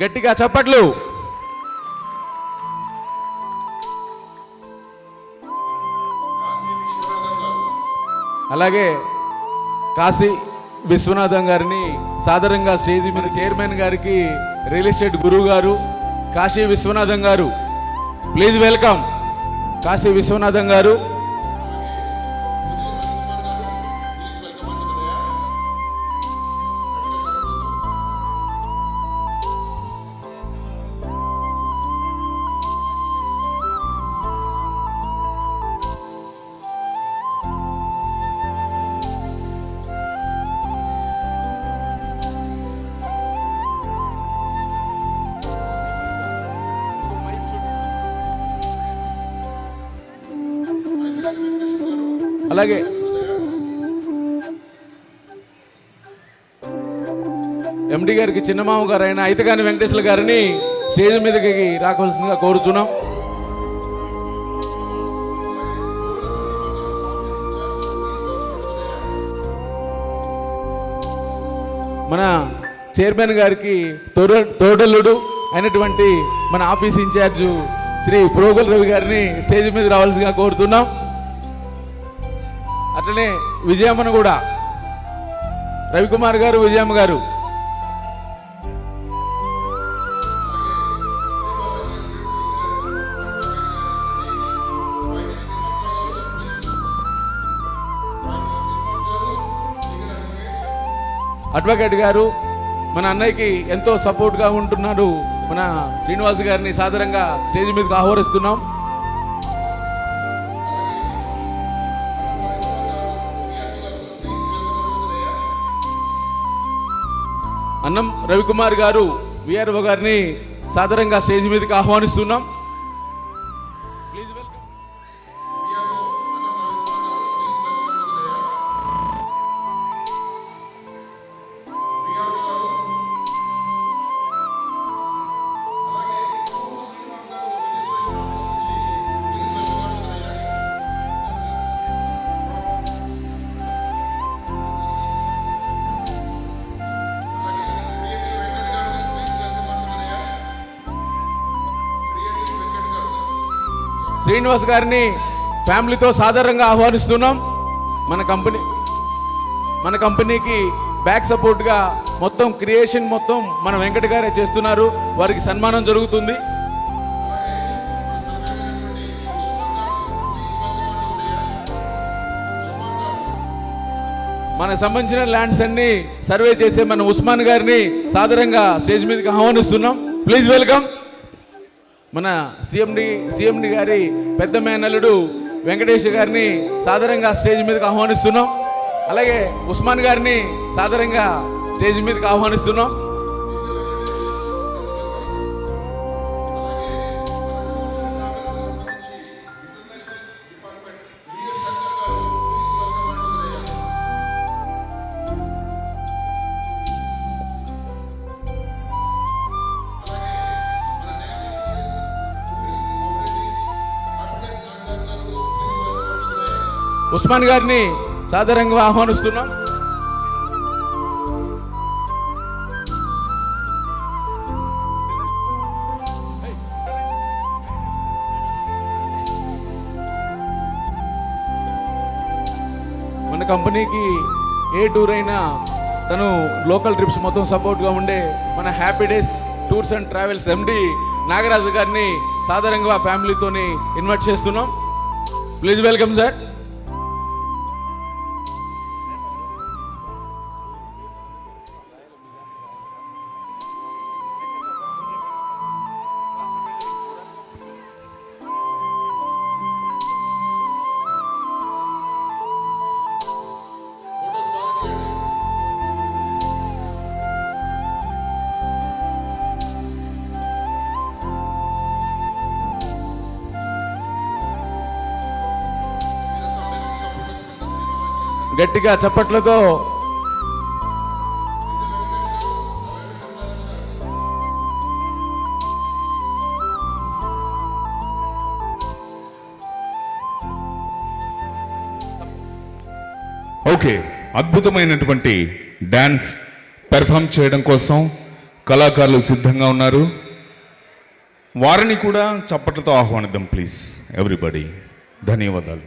గట్టిగా చప్పట్లు. అలాగే కాశీ విశ్వనాథం గారిని సాదరంగా స్టేజ్ మీద చైర్మన్ గారికి రియల్ ఎస్టేట్ గురువు గారు కాశీ విశ్వనాథం గారు, ప్లీజ్ వెల్కమ్ కాశీ విశ్వనాథం గారు. అలాగే ఎండి గారికి చిన్నమామ గారు అయిన అయితగాని వెంకటేశ్వర గారిని స్టేజ్ మీదకి రాకవలసిందిగా కోరుచున్నాం. మన చైర్మన్ గారికి తోడల్లుడు అయినటువంటి మన ఆఫీస్ ఇన్ఛార్జు శ్రీ ప్రోగల్ రవి గారిని స్టేజ్ మీద రావాల్సిందిగా కోరుతున్నాం. అట్లనే విజయమ్మను కూడా రవికుమార్ గారు, విజయమ్మ గారు. అడ్వకేట్ గారు మన అన్నయ్యకి ఎంతో సపోర్ట్గా ఉంటున్నారు. మన శ్రీనివాస్ గారిని సాదరంగా స్టేజ్ మీదకి ఆహ్వానిస్తున్నాం. అన్నం రవికుమార్ గారు విఆర్ఓ గారిని సాదరంగా స్టేజ్ మీదకి ఆహ్వానిస్తున్నాం. Please welcome. శ్రీనివాస్ గారిని ఫ్యామిలీతో సాధారణంగా ఆహ్వానిస్తున్నాం. మన కంపెనీకి బ్యాక్ సపోర్ట్గా మొత్తం క్రియేషన్ మొత్తం మన వెంకట గారే చేస్తున్నారు. వారికి సన్మానం జరుగుతుంది. మనకు సంబంధించిన ల్యాండ్స్ అన్ని సర్వే చేసే మన ఉస్మాన్ గారిని సాధారణంగా స్టేజ్ మీదకి ఆహ్వానిస్తున్నాం. Please welcome. మన సిఎండి గారి పెద్ద మేనల్లుడు వెంకటేష్ గారిని సాధారణంగా స్టేజ్ మీదకి ఆహ్వానిస్తున్నాం. అలాగే ఉస్మాన్ గారిని సాధారణంగా స్టేజ్ మీదకి ఆహ్వానిస్తున్నాం. ఉస్మాన్ గారిని సాధారణంగా ఆహ్వానిస్తున్నాం. మన కంపెనీకి ఏ టూర్ అయినా తను లోకల్ ట్రిప్స్ మొత్తం సపోర్ట్గా ఉండే మన happy days tours and travels MD Nagaraju గారిని సాధారణంగా ఫ్యామిలీతోని ఇన్వైట్ చేస్తున్నాం. Please welcome sir. గట్టిగా చప్పట్లతో ఓకే, అద్భుతమైనటువంటి డాన్స్ పెర్ఫామ్ చేయడం కోసం కళాకారులు సిద్ధంగా ఉన్నారు. వారిని కూడా చప్పట్లతో ఆహ్వానిద్దాం ప్లీజ్ ఎవ్రీబడి. ధన్యవాదాలు.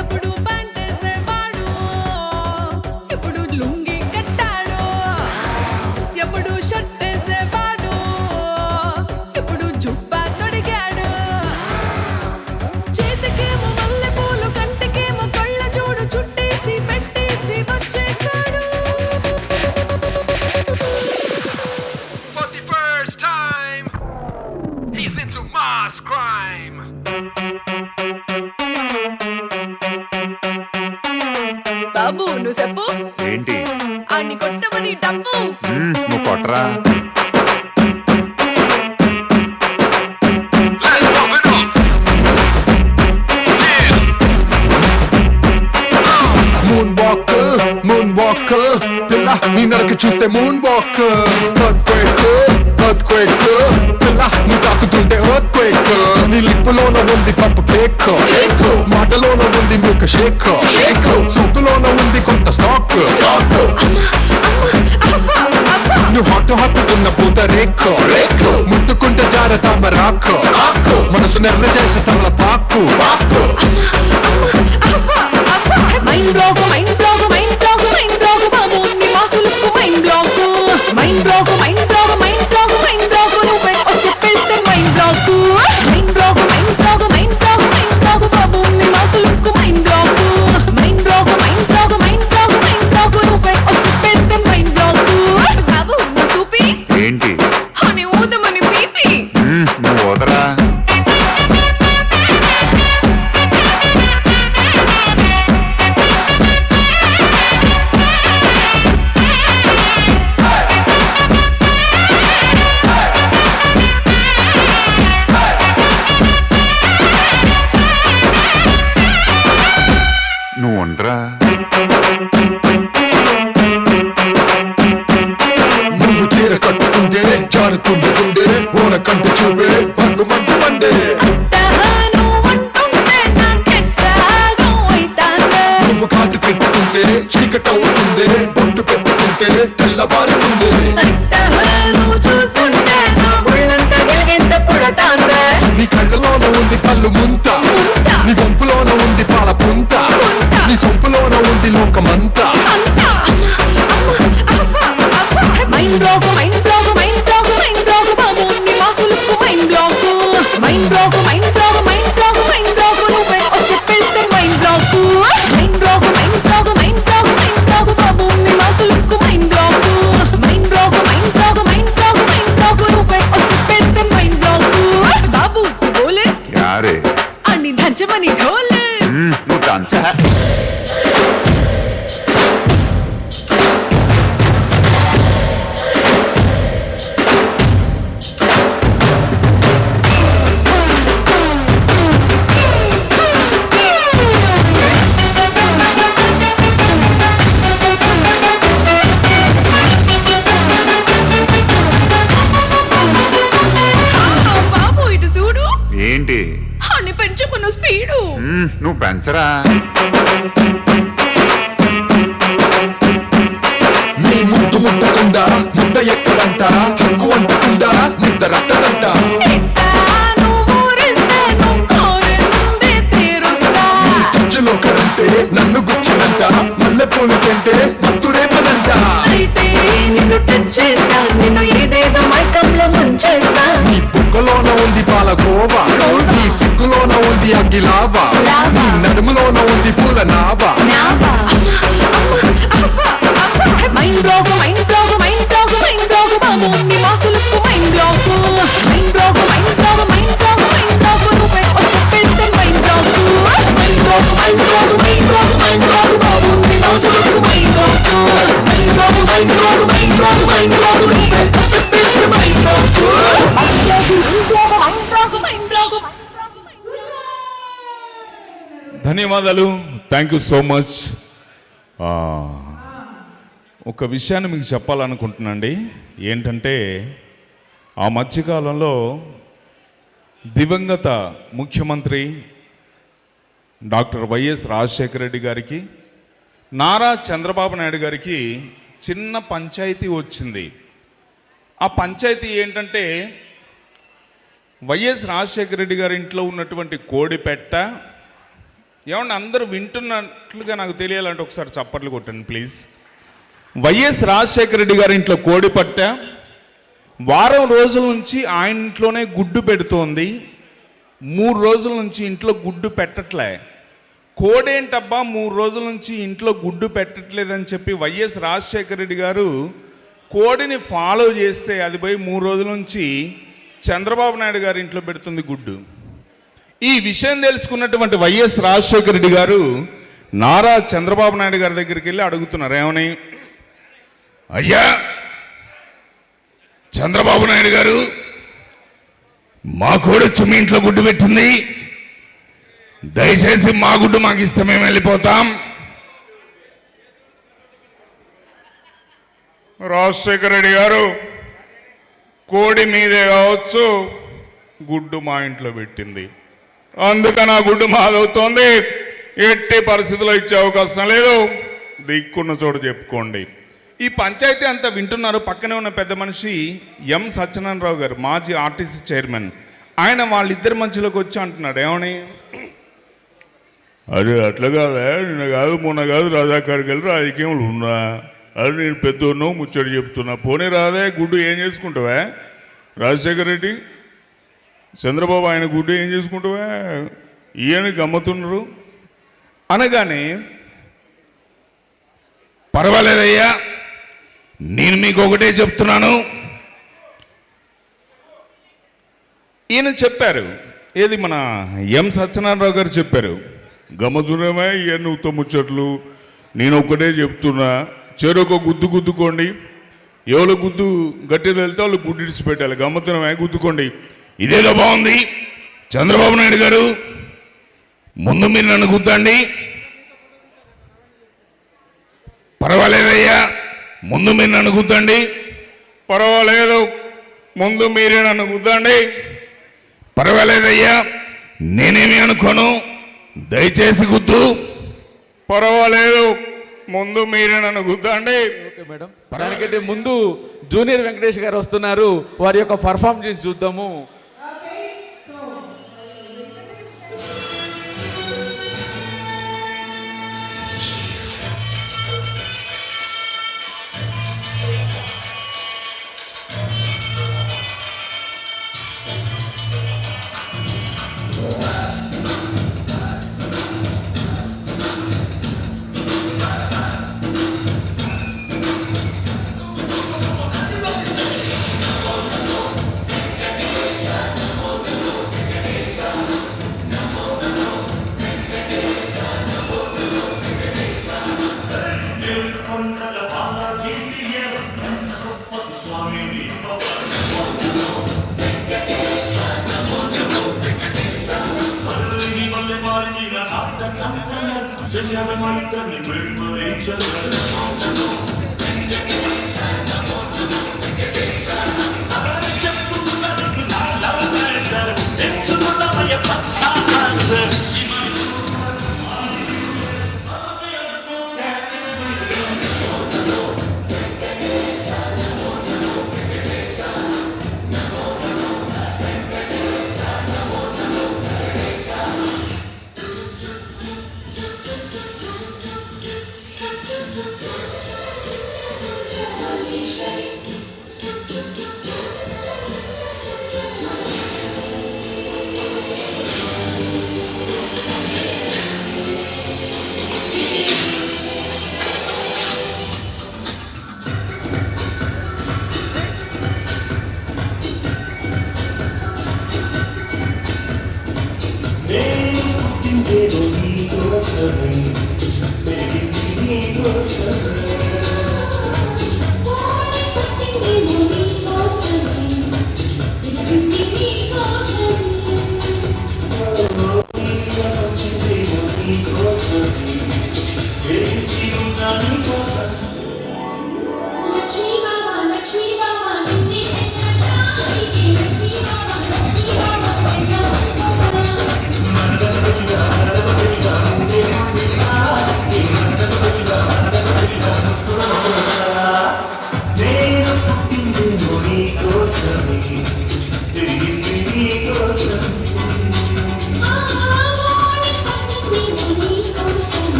ఎప్పుడు పంటేసేవాడు, ఎప్పుడు లుంగి కట్టాడు, ఎప్పుడు షర్ట్ వేసేవాడు, ఎప్పుడు జుబ్బా తొడిగాడు. చేతికేమో మల్లెపూలు, కంటికేమో కళ్ళ జోడు చుట్టేసి పెట్టేసి వచ్చేసాడు. For the first time, he's into mass crime. బాబు నువ్వు చెప్పు, ఏంటి? అన్ని కొట్టమని డబ్బు. నువ్వు కొట్టరా. Let's move it up. Moon walk పిల్ల నీ నడక చూస్తే మూన్ వాక్. ఎర్త్క్వేక్ పిల్ల నీ తాకుతుంటే ఎర్త్క్వేక్. నీ లిప్పులోన ఉంది కప్పు కేక్, మాటలోన ఉంది మూక షేక్, సోకులోన ఉంది కొత్త స్టాక్. నువ్వు హాట్ తిన్న పూత రేక్, ముట్టుకుంటే జార తామరాక్, మనసు నెర్ర చేసే తమల పాకు. Mind block, mind block, mind block, mind block బాబు నీ మాసులకు mind block. Mind block, mind block, mind block, mind block నువ్వే చెప్పేస్తే mind block. Mind block, mind block, mind block, mind block బాబు నీ మాసులకు mind block. Mind block, mind block, mind block, mind block నువ్వే చెప్పేస్తే మైండ్ బ్లాక్. బాబు నువ్వు సూపి ఏంటి? అని ఊదమని పీపి. నువ్వు వదరా. నువ్వు ఉండరా. నువ్వు చీర కట్టుకుంటే జారుతుంది గుండె, ఓన కంటి చూపే వంగు మంటు మండే. తహను అంటుంటే నాకెట్టాగో అయితాందే. నువ్వు కాటు పెట్టుకుంటే చీకటవుతుంది, బొట్టు పెట్టుకుంటే తెల్లబారుతుంది. తహను చూస్తుంటే నా ఒళ్ళంతా గిలిగింత పుడతాందే. నీ కళ్ళలోన ఉంది కళ్ళు ముంత, నీ వంపులోన ఉంది పాల పుంత, నీ సొంపులోన ఉంది లోకమంతా. Mind block, mind block, mind block, mind block బాబు నీ మాసులకు mind block. Mind block, mind block, mind block, mind block నువ్వే చెప్పేస్తే mind block. Mind block, mind block, mind block, mind block బాబు నీ మాసులకు mind block. Mind block, mind block, mind block, mind block నువ్వే చెప్పేస్తే మైండ్ బ్లాక్. బాబు బోలే యారే అన్ని దంచమని ఢోలే. నువ్వు డాన్సా? బాబు ఇటు చూడు, ఏంటి? అన్ని పెంచుకున్న స్పీడు. నువ్వు పెంచరా. నీ ముద్దు ముట్టకుండా ముద్ద ఎక్కడంట, హక్కు అంటకుండా ముద్ద రక్తదంట. నువ్వు ఊరిస్తే నువ్వు కోరింది తీరుస్తా. చర్చలో కరంటే నన్ను గుచ్చినంట, మల్లె పూలుసంటే మత్తు రేపనంట. అయితే నిన్ను టచ్ చేస్తా, నిన్ను ఏదేదో మైకంలో ముంచేస్తా. నీ బుక్కలోన ఉంది పాలకోవా, నీ సిగ్గులోన ఉంది అగ్గిలావా, నీ నడుములోన ఉంది పూల నావా. Mind block, mind block, mind block, mind block బాబు నీ మాసులకు mind block. Mind block, mind block, mind block, mind block నువ్వే చెప్పేస్తే mind block. Mind block, mind block, mind block, mind block బాబు నీ మాసులకు mind block. Mind block, mind block, mind block, mind block నువ్వే చెప్పేస్తే mind block. Mind block, mind block, mind block. ధన్యవాదాలు. Thank you so much. ఒక విషయాన్ని మీకు చెప్పాలనుకుంటున్నాండి. ఏంటంటే ఆ మధ్యకాలంలో దివంగత ముఖ్యమంత్రి డాక్టర్ వైఎస్ రాజశేఖర రెడ్డి గారికి నారా చంద్రబాబు నాయుడు గారికి చిన్న పంచాయతీ వచ్చింది. ఆ పంచాయతీ ఏంటంటే వైఎస్ రాజశేఖర రెడ్డి గారి ఇంట్లో ఉన్నటువంటి కోడి పెట్ట. ఏమన్నా అందరూ వింటున్నట్లుగా నాకు తెలియాలంటే ఒకసారి చప్పట్లు కొట్టండి ప్లీజ్. వైఎస్ రాజశేఖర రెడ్డి గారి ఇంట్లో కోడి పెట్ట వారం రోజుల నుంచి ఆయన ఇంట్లోనే గుడ్డు పెడుతోంది. 3 రోజుల నుంచి ఇంట్లో గుడ్డు పెట్టట్లే. కోడేంటబ్బా 3 రోజుల నుంచి ఇంట్లో గుడ్డు పెట్టట్లేదని చెప్పి వైఎస్ రాజశేఖర రెడ్డి గారు కోడిని ఫాలో చేస్తే అది పోయి 3 రోజుల నుంచి చంద్రబాబు నాయుడు గారి ఇంట్లో పెడుతుంది గుడ్డు. ఈ విషయం తెలుసుకున్నటువంటి వైఎస్ రాజశేఖర రెడ్డి గారు నారా చంద్రబాబు నాయుడు గారి దగ్గరికి వెళ్ళి అడుగుతున్నారు, ఏమని? అయ్యా చంద్రబాబు నాయుడు గారు, మా కోడొచ్చి మీ ఇంట్లో గుడ్డు పెట్టింది, దయచేసి మా గుడ్డు మాకు ఇస్తే మేము వెళ్ళిపోతాం. రాజశేఖర రెడ్డి గారు, కోడి మీదే కావచ్చు, గుడ్డు మా ఇంట్లో పెట్టింది, అందుకని ఆ గుడ్డు మాదవుతోంది, ఎట్టి పరిస్థితుల్లో ఇచ్చే అవకాశం లేదు, దిక్కున్న చోటు చెప్పుకోండి. ఈ పంచాయతీ అంతా వింటున్నారు. పక్కనే ఉన్న పెద్ద మనిషి ఎం సత్యనారాయణరావు గారు, మాజీ ఆర్టీసీ చైర్మన్. ఆయన వాళ్ళిద్దరి మధ్యలోకి వచ్చి అంటున్నాడు, ఏమని? అదే అట్లా కాదా, నిన్న కాదు మొన్న కాదు రాజాకారికి వెళ్ళి రాజకీయంలో ఉన్నా, అది నేను పెద్దోన్నో ముచ్చడి చెప్తున్నా, పోనీ రాదే గుడ్డు ఏం చేసుకుంటావా? రాజశేఖర రెడ్డి చంద్రబాబు ఆయన గుడ్డు ఏం చేసుకుంటావా? ఈయన గమ్మతున్నారు అనగానే, పర్వాలేదయ్యా, నేను మీకు ఒకటే చెప్తున్నాను. ఈయన చెప్పారు, ఏది మన ఎం సత్యనారాయణరావు గారు చెప్పారు, గమ్మతున్నమే ఇవన్నీ నువ్వుతో ముచ్చట్లు, నేను ఒకటే చెప్తున్నా, చెరొక గుద్దు గుద్దుకోండి, ఎవరు గుద్దు గట్టి వెళ్తే వాళ్ళు గుడ్డు ఇడిచిపెట్టాలి, గమ్మతున్నమే గుద్దుకోండి. ఇదేదో బాగుంది చంద్రబాబు నాయుడు గారు, ముందు మీరు నన్ను గుద్దండి. పర్వాలేదయ్యా, ముందు మీరు నన్ను గుద్దండి. పర్వాలేదు, ముందు మీరే నన్ను గుద్దండి. పర్వాలేదయ్యా, నేనేమి అనుకోను, దయచేసి గుద్దు. పర్వాలేదు, ముందు మీరే నన్ను గుద్దండి. ఓకే మేడం, దానికంటే ముందు జూనియర్ వెంకటేష్ గారు వస్తున్నారు, వారి యొక్క పర్ఫార్మెన్స్ చూద్దాము.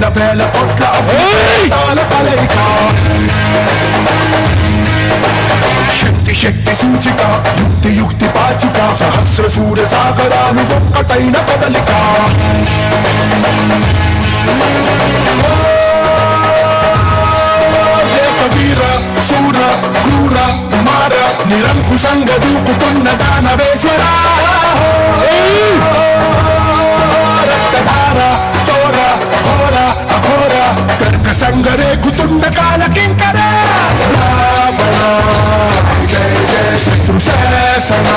వేల వేల కోట్ల అభివృద్ధాల కలయిక శక్తి శక్తి సూచిక యుక్తి యుక్తి పాచిక సహస్ర సూర్య సాగరాలు ఒక్కటైన కదలిక వీర శూర క్రూర కుమార నిరంకుశంగా దూకుతున్న దానవేశ్వర రక్తధార చోర ఘోర అఘోర కర్కశంగ రేగుతున్న కాల కింకర రావణ జయ జయ శత్రు శాసన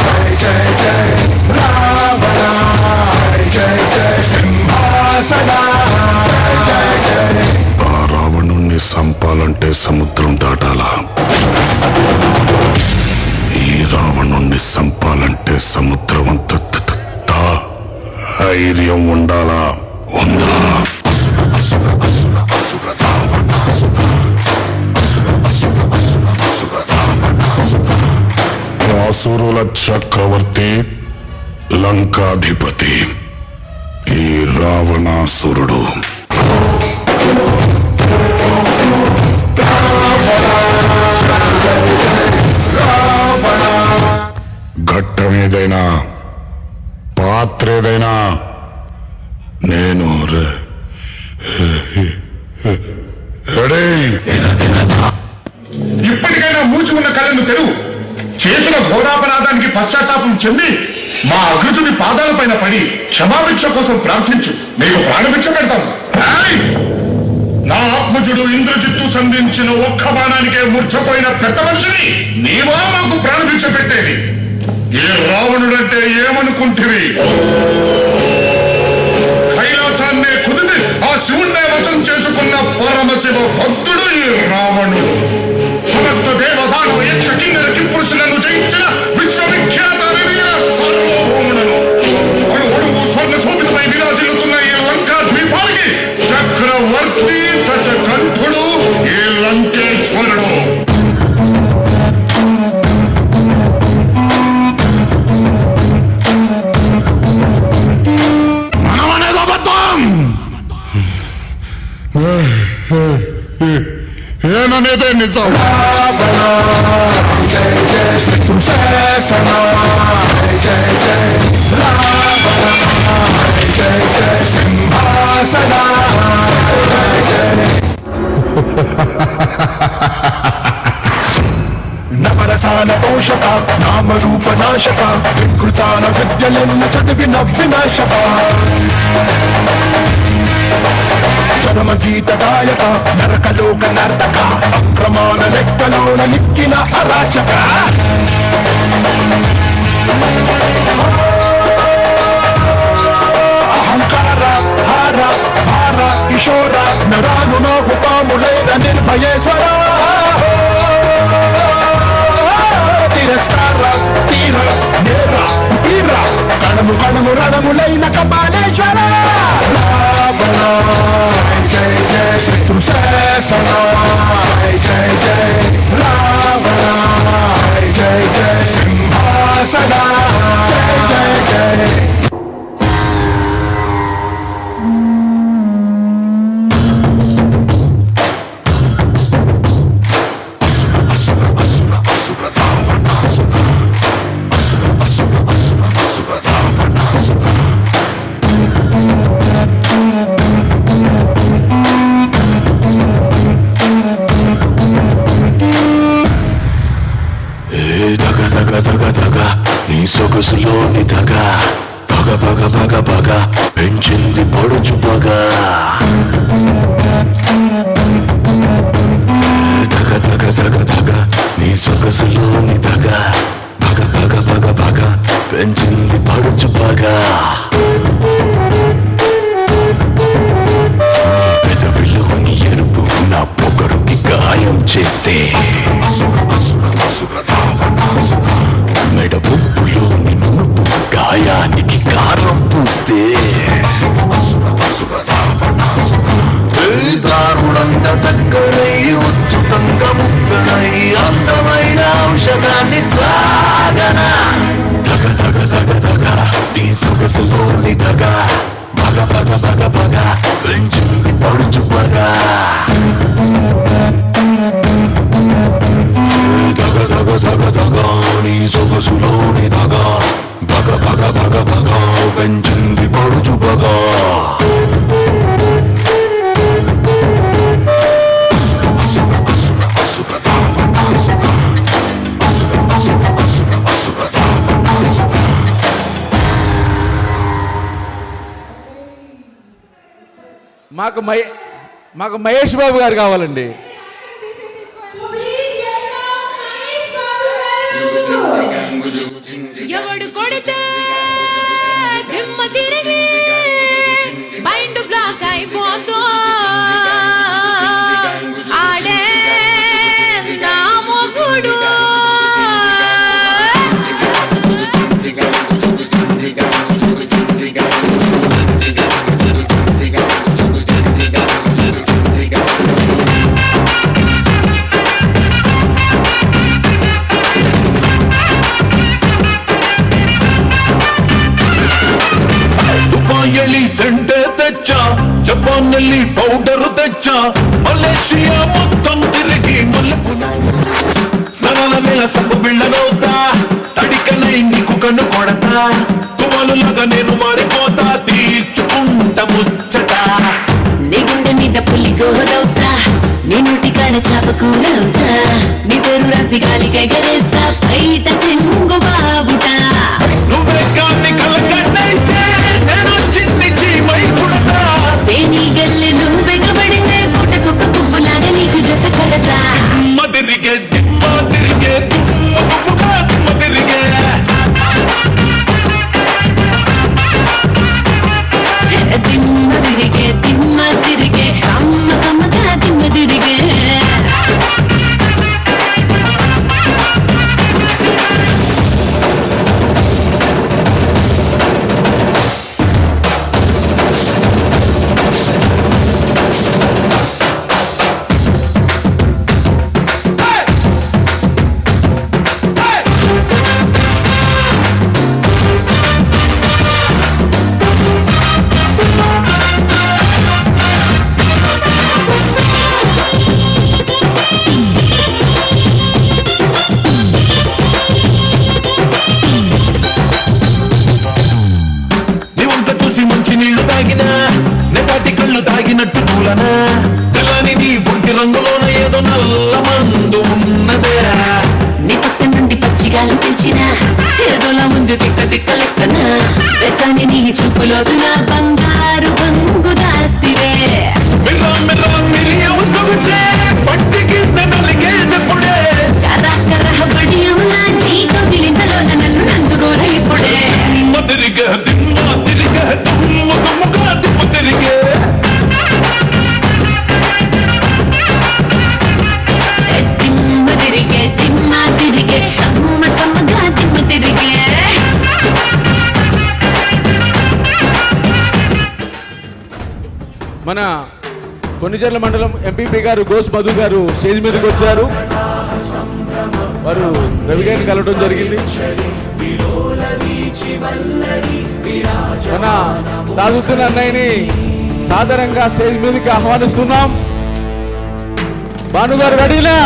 జయ జయ జయ రావణ జయ జయ సింహాసన జయ జయ జయ రావణుణ్ణి సంపాలంటే సముద్రం దాటాలా ఈ రావణుణ్ణి సంపాలంటే సముద్రం అంత ధైర్యం ఉండాలా ఉందా అసురుల చక్రవర్తి లంకాధిపతి ఈ రావణాసురుడు ఘట్టం ఏదైనా పాత్ర ఏదైనా నేను ఇప్పటికైనా మూసి ఉన్న కళ్ళను తెరువు చేసిన ఘోరాపరాధానికి పశ్చాత్తాపం చెంది మా అగ్రజుని పాదాలపైన పడి క్షమాభిక్ష కోసం ప్రార్థించు నీకు ప్రాణభిక్ష పెడతాను నా ఆత్మజుడు ఇంద్రజిత్తు సంధించిన ఒక్క బాణానికే మూర్ఛపోయిన పెద్ద మనిషిని నీవా మాకు ప్రాణభిక్ష పెట్టేది ఏ రావణుడంటే ఏమనుకుంటివి కైలాసాన్నే కుదిరి ఆ శివుణ్ణే వశం చేసుకున్న పరమశివ భక్తుడు ఈ రావణుడు సమస్త దేవదానవ యక్ష కిన్నెర కింపురుషులను జయించిన విశ్వవిఖ్యాత వీర సర్వభౌముడను అడుగు స్వర్ణ శోభితమై విరాజిల్లుతున్న ఈ లంకా ద్వీపానికి చక్రవర్తి దశకంఠుడు ఈ లంకేశ్వరుడు మనమనేది అబద్ధం ఏననేదే నిజం జయ జయ శత్రు శాసన జయ జయ జయ రావణ జయ జయ సింహాసన జయ జయ నవరసాల పోషక నామరూప నాశక వికృతాల విద్యలెన్న చదివిన వినాశక జనమ గీత గాయక నరకలోక నర్తక అక్రమాల లెక్కలోన నిక్కిన అరాచక అహంకార హార భార కిశోర నరాలు నాకు పాములైన నిర్భయేశ్వర తిరస్కార తీర నేర తీర కణము కణము రణములైన కపాలేశ్వర రావణ జయ జయ శత్రు శాసన జయ జయ జయ రావణ జయ జయ సింహాసన జయ జయ జయ నీ సొగసులోని దగ పగ పగ పగ పగ పెంచింది పొడుచు పగ దగ దగ దగ దగ నీ సొగసులోని దగ పగ పగ పగ పగ పెంచింది పొడుచు పగ పెదవిలోని ఎరుపు నా పొగరుకి గాయం చేస్తే మెడ పుప్పులోని నునుపు గాయానికి కారం పూస్తే దారుణంగా దగ్గరై ఉత్తుతంగా ముక్కనై అందమైన ఔషధాన్ని తాగన దగ దగ దగ దగ నీ సొగసులోని దగ బాగా బాగా బాగా బాగా పెంచింది పడుచు బాగా దగ దగ దగ దగ నీ సొగసులోని దగ బగ బగ బగ బగ పెంచింది పడుచు బాగా మాకు మహేష్ బాబు గారు కావాలండి. ఎవడు కొడితే దిమ్మ తిరిగి మైండ్ బ్లాక్ అయిపోతో ఆడే నా మొగుడు. ದುಬಾಯಲ್ಲಿ ಸೆಂಟೆ ತೆಚ್ಚ ಜಪಾನ್ನಲ್ಲಿ ಪೌಡರ್ ತೆಚ್ಚ ಮಲೇಷಿಯಾ మొత్తం తిరిగి మల్లెపు స్నానాల మీద సబ్బు బిళ్ళనవుతా తడికనై నీకు కన్ను కొడతా తువాలులాగా నేను మారిపోతా తీర్చుకుంట ముచ్చట నీ గుండె మీద పులి గోదవుతా నీ నోటి కాడ చాపకూరవుతా నీ పేరు రాసి గాలికి ఎగరేస్తా బయట చెంగు బాబుట నువ్వే కాన్ని కలకన్నైతే నేను చిన్ని చీమై పుడతా తేని గల్లె నువ్వెగబడితే పుట్టకొక్క పువ్వులాగా నీకు జత కడతా దిమ్మ తిరిగే దుమ్మ తిరిగే దిమ్మ తిరిగే అమ్మ కమ్మగా దిమ్మ తిరిగే. తాగినట్టు పూలనా తెల్లని నీ ఒంటి రంగులోన ఏదో నల్ల మందు ఉన్నదే నీ పక్క నుండి పచ్చిగాలు తెచ్చిన ఏదోలా ముందు తిక్క తిక్క లెక్కన వెచ్చాని నీ చూపులోదు నా బంగారు బంగు దాస్తివే మిర్రా మిర్రా మిరియవు సొగసే పట్టి కింద నలిగేటప్పుడే కర్ర కర్ర బడియములా నీ కవిలింతలో నన్ను నంచుకోర ఇప్పుడే దిమ్మ తిరిగే దుమ్ము దుమ్ముగా దిమ్మ తిరిగే దిమ్మ తిరిగే సమ్మ సమ్మగా దిమ్మ తిరిగే. మన కొన్నిచెర్ల మండలం ఎంపీపీ గారు గోస్ మధు గారు స్టేజ్ మీదకి వచ్చారు. వారు రవి గారిని కలవడం జరిగింది. మన తాజుద్దీన్ అన్నయ్యని సాదరంగా స్టేజ్ మీదకి ఆహ్వానిస్తున్నాం. భానుగారు రెడీలా?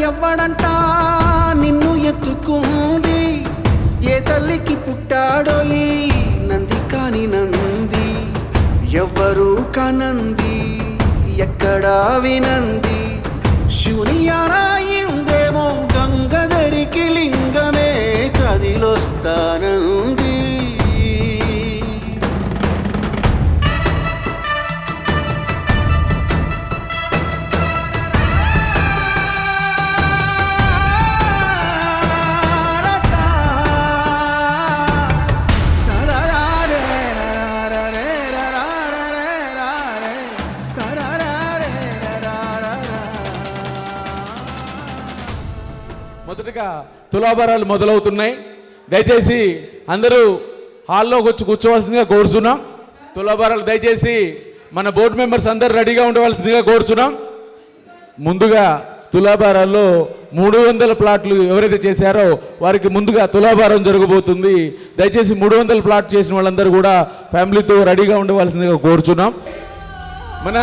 ఎవ్వడంట నిన్ను ఎత్తుకుంది ఏ తల్లికి పుట్టాడో ఈ నంది కాని నంది ఎవ్వరు కానంది ఎక్కడా వినంది శివుని ఆరాయిందేమో గంగధరికి లింగమే కదిలొస్తానంది. మొదటగా తులాభారాలు మొదలవుతున్నాయి. దయచేసి అందరూ హాల్లోకి వచ్చి కూర్చోవలసిందిగా కోరుతున్నాం. తులాభారాలు దయచేసి మన బోర్డు మెంబర్స్ అందరు రెడీగా ఉండవలసిందిగా కోరుచున్నాం. ముందుగా తులాభారాల్లో 300 ప్లాట్లు ఎవరైతే చేశారో వారికి ముందుగా తులాభారం జరగబోతుంది. దయచేసి 300 ప్లాట్ చేసిన వాళ్ళందరూ కూడా ఫ్యామిలీతో రెడీగా ఉండవలసిందిగా కోరుచున్నాం. మన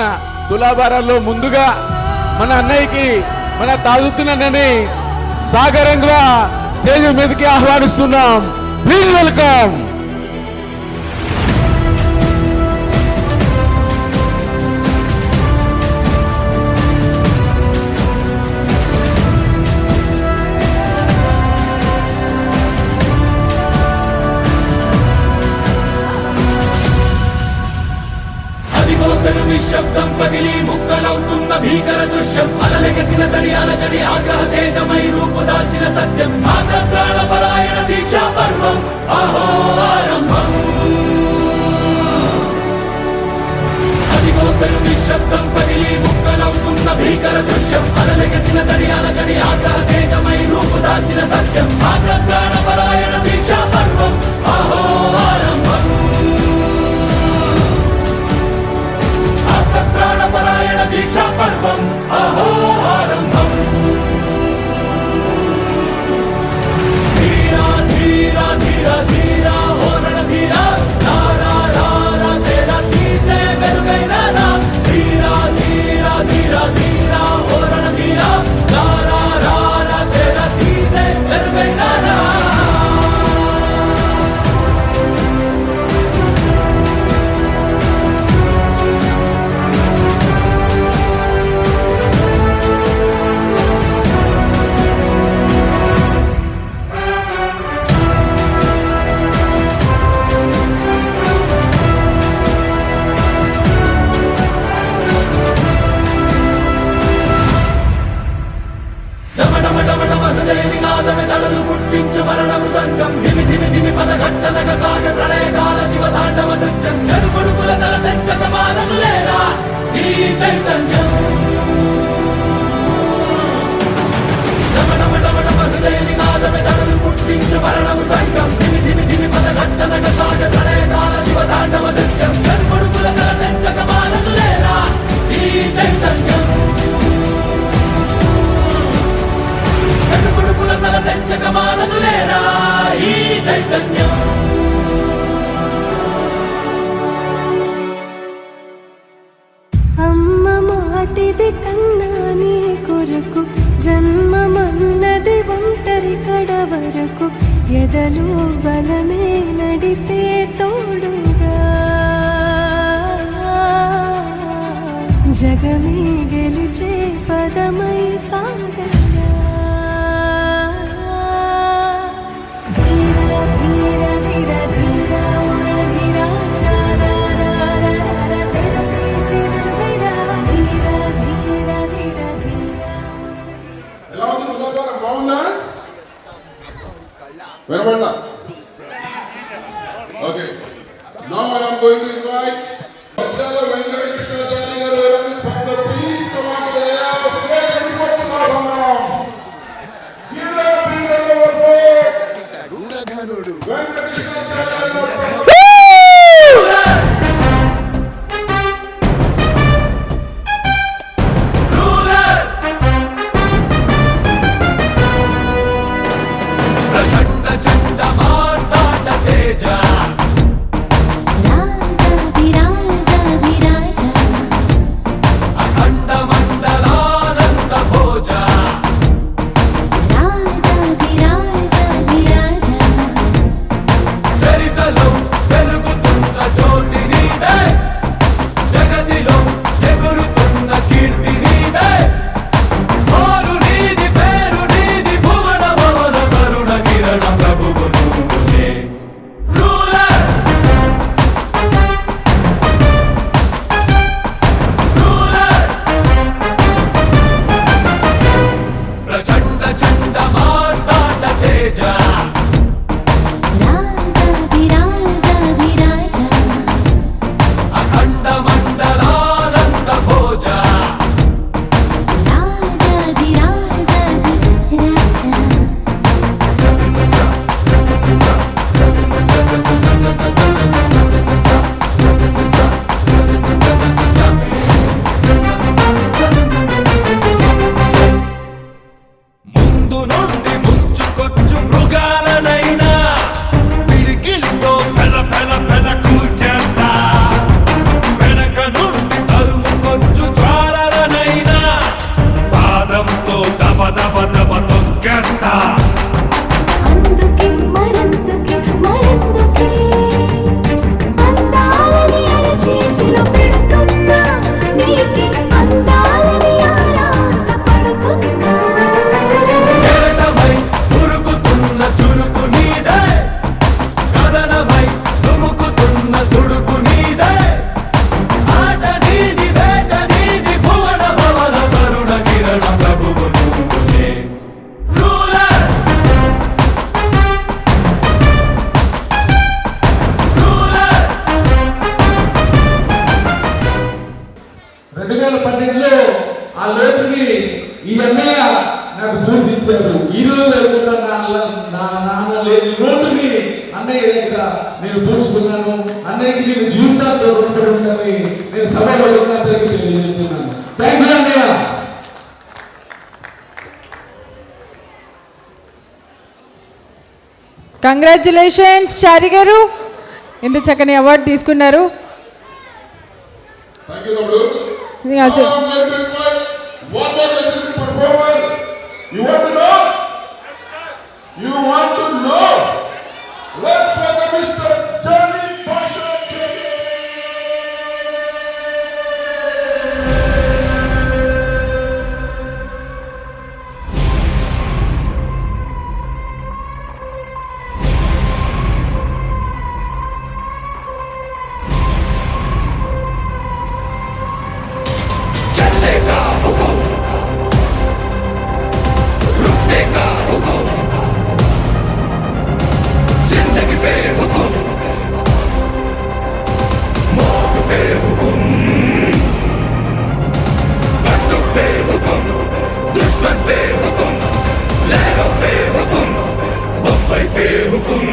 తులాభారాల్లో ముందుగా మన అన్నయ్యకి మన తాజుద్దీన్ అన్నని సాగరంగా స్టేజ్ మీదకి ఆహ్వానిస్తున్నాం. Please welcome. నిశ్శబ్దం పగిలి ముక్కలవుతున్న భీకర దృశ్యం అలలెగసిన తడి అలజడి ఆగ్రహ తేజమై రూపుదాల్చిన సత్యం ఆగ్రహ పరాయణ దీక్షా పర్వం అహో ఆరంభం. అదిగో పెను నిశ్శబ్దం పగిలి ముక్కలవుతున్న భీకర దృశ్యం అలలెగసిన తడి అలజడి ఆగ్రహ తేజమై రూపుదాల్చిన సత్యం ఆగ్రహ పరాయణ దీక్షా పర్వం అహో ఆరంభం. ప్రాణపరాయణ దీక్షా పర్వం అహో ఆరంభం. ధీరా ధీరా ధీరా ధీరా ఓ రణధీరా రారా రారా తేరా తీసే వెలుగైనా రా. ధీరా ధీరా ధీరా ధీరా ఓ రణధీరా రారా రారా తేరా తీసే వెలుగైనా రా. పుట్టించు మరణ మృదంగం ధిమి ధిమి ధిమి పదఘట్టనగ సాగ ప్రళయకాల శివ తాండవ నృత్యం చెడుకొడుకుల తల తెంచక మానదులేరా ఈ చైతన్యం. హృదయని నాదమే తడలు పుట్టించు మరణ మృదంగం ధిమి ధిమి ధిమి పదఘట్టనగ సాగ ప్రళయకాల శివ తాండవ నృత్యం చెడుకొడుకుల తల తెంచక మానదులేరా ఈ చైతన్యం. చెడుకొడుకుల తల తెంచక మానదులేరా ఈ చైతన్యం. అమ్మ మాటిది కన్నా నీ కొరకు జన్మమన్నది ఒంటరి కడ వరకు ఎదలు బలమే నడిపే తోడుగా జగమే గెలిచే పదమై సాగగా. ధీరా ధీరా ధీరా ధీరా ధీరా రారా రారా రారా తేరా తీసి వెలుగైరా. ధీరా ధీరా ధీరా ధీరా. ఎలా ఉంది తులాభారం? బాగుందా? వినపడలా? Okay. Now I am going to invite Vajjala Venkata Krishnacharya garu from the Peace Samangalaya State Tirupati. Here are the boards. Venkata Krishnacharya garu. ప్రభువును ఈ అన్నయ్య నాకు పూర్తి ఇచ్చారు. ఈ రోజు వరకు నా నాన్న లేని నోటుని అన్నయ్య దగ్గర నేను పూడ్చుకున్నాను. అన్నయ్యకి నేను జీవితాంతో రుణపడి ఉంటానని నేను సభలో ఉన్నందరికీ తెలియజేస్తున్నాను. థ్యాంక్ యూ అన్నయ్య. కంగ్రాచులేషన్స్ చారి గారు, ఇంత చక్కని అవార్డు తీసుకున్నారు. ఇది అసలు चलेगा हुकुम, रुकनेगा हुकुम, जिंदगी पे हुकुम, मौत पे हुकुम, बंदूक पे हुकुम, दुश्मन पे हुकुम, लहरों पे हुकुम, बम्बई पे हुकुम.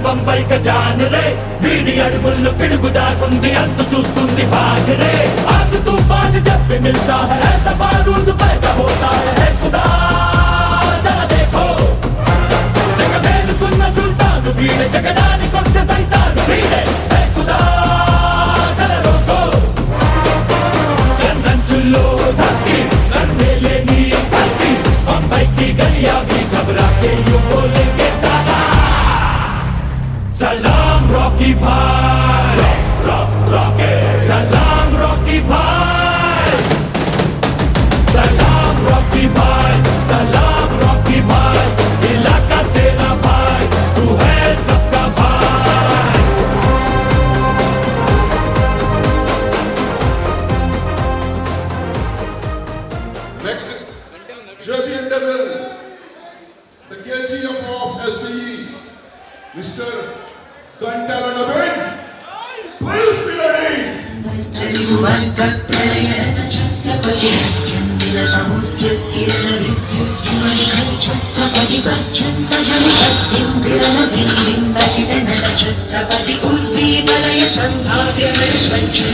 बंबई का जान रे, बीड़ी अड़गुल्लु पिड़गु दागुंदी अंत चूस्तुंदी भाग रे. आग तूफान जब भी मिलता है ऐसा बारूद पैदा होता है. खुदा जरा देखो, जगमेल सुन्न सुल्तान भीड़े, जगदानी कोस्ते सैतान भीड़े. खुदा जरा रोको, कन्नंचुल्लो धक्की करने लेनी धरती. बंबई की गलियां भी घबरा के यूं बोलेंगे सलाम रॉकी भाई, रॉकी सलाम रॉकी भाई, सलाम रॉकी भाई, सलाम रॉकी भाई. इलाका तेरा भाई, तू है सबका भाई. Next is Jersey Devil, the KGF of SBE, Mr. Kantalanabin. Please be ready. Chhatrapati उर्वी वलय संभाव्य स्वच्छी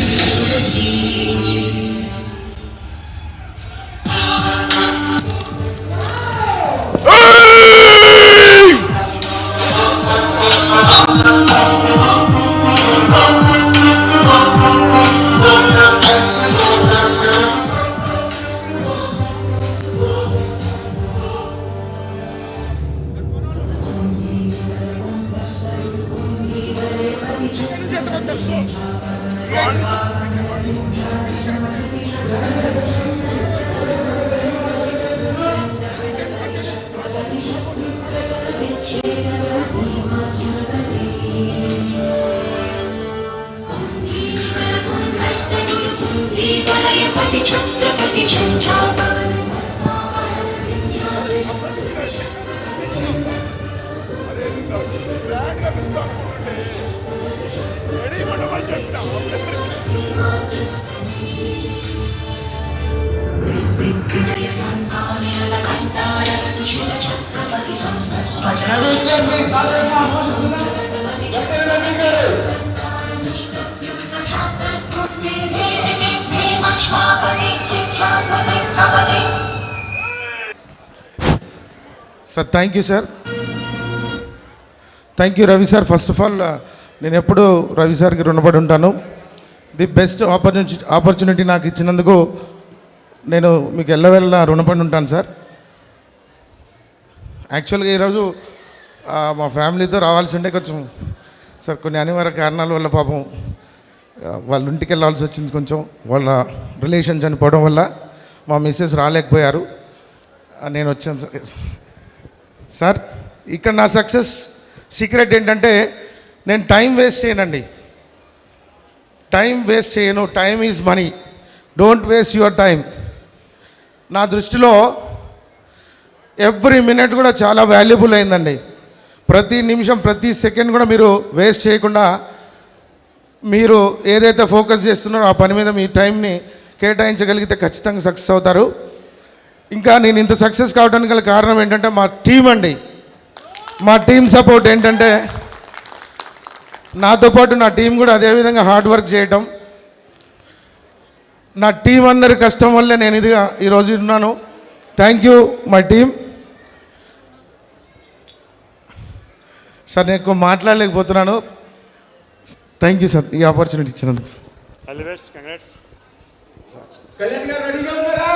छत्रपति sir thank you sir, thank you Ravi sir. First of all నేను ఎప్పుడూ రవి సార్కి రుణపడి ఉంటాను. ది బెస్ట్ ఆపర్చునిటీ నాకు ఇచ్చినందుకు నేను మీకు ఎల్లవెల్లా రుణపడి ఉంటాను సార్. యాక్చువల్గా ఈరోజు మా ఫ్యామిలీతో రావాల్సి ఉంటే కొంచెం సార్ కొన్ని అనివార్య కారణాల వల్ల పాపం వాళ్ళ ఇంటికి వెళ్ళాల్సి వచ్చింది. కొంచెం వాళ్ళ రిలేషన్ చనిపోవడం వల్ల మా మిస్సెస్ రాలేకపోయారు. నేను వచ్చాను సార్. సార్ ఇక్కడ నా సక్సెస్ సీక్రెట్ ఏంటంటే నేను టైం వేస్ట్ చేయనండి. టైం వేస్ట్ చేయను. Time is money. Don't waste your time. నా దృష్టిలో ఎవ్రీ మినిట్ కూడా చాలా వాల్యుబుల్ అయిందండి. ప్రతి నిమిషం ప్రతి సెకండ్ కూడా మీరు వేస్ట్ చేయకుండా మీరు ఏదైతే ఫోకస్ చేస్తున్నారో ఆ పని మీద మీ టైంని కేటాయించగలిగితే ఖచ్చితంగా సక్సెస్ అవుతారు. ఇంకా నేను ఇంత సక్సెస్ కావడానికి గల కారణం ఏంటంటే మా టీం అండి. మా టీం సపోర్ట్ ఏంటంటే నాతో పాటు నా టీం కూడా అదేవిధంగా హార్డ్ వర్క్ చేయటం. నా టీం అందరి కష్టం వల్లే నేను ఇదిగా ఈరోజు ఉన్నాను. Thank you my team. Sir నేను ఎక్కువ మాట్లాడలేకపోతున్నాను. థ్యాంక్ యూ సార్ ఈ ఆపర్చునిటీ ఇచ్చినందుకు. All the best, congrats. Kalyan గారు రెడీగా ఉన్నారా?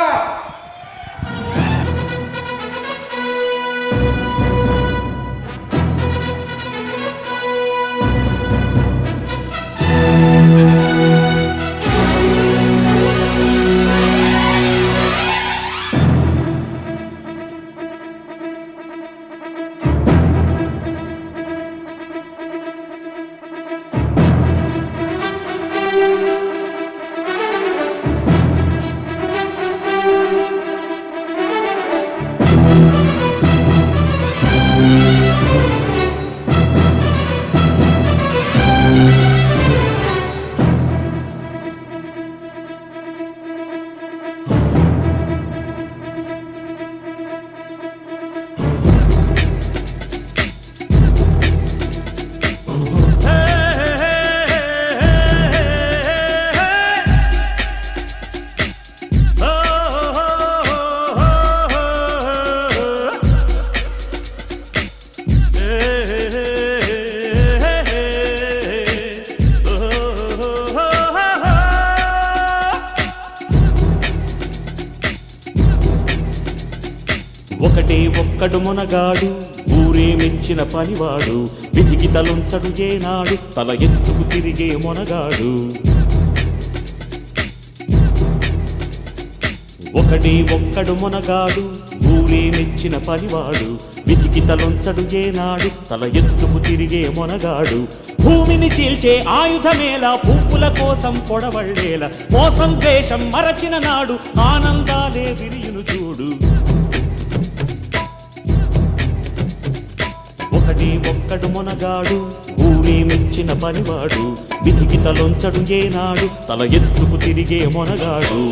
ఒకటే ఒక్కడు మునగాడు, ఊరే మెచ్చిన పనివాడు, విధికి తలుంచడు ఏనాడు, తల ఎత్తుకు తిరిగే మునగాడు. ఒకటే ఒక్కడు మునగాడు, ఊరే మెచ్చిన పనివాడు, విధికి తలుంచడు ఏనాడు, తల ఎత్తుకు తిరిగే మునగాడు. భూమిని చీల్చే ఆయుధమేలా, పువ్వుల కోసం పొడవళ్ళేలా, మోసం ద్వేషం మరచిన నాడు ఆనందాలే విరియును చూడు. ఒకటి ఒక్కడు మునగాడు, ఊరే మెచ్చిన పనివాడు, విధికి తలొంచడు ఏనాడు, తల ఎత్తుకు తిరిగే మునగాడు.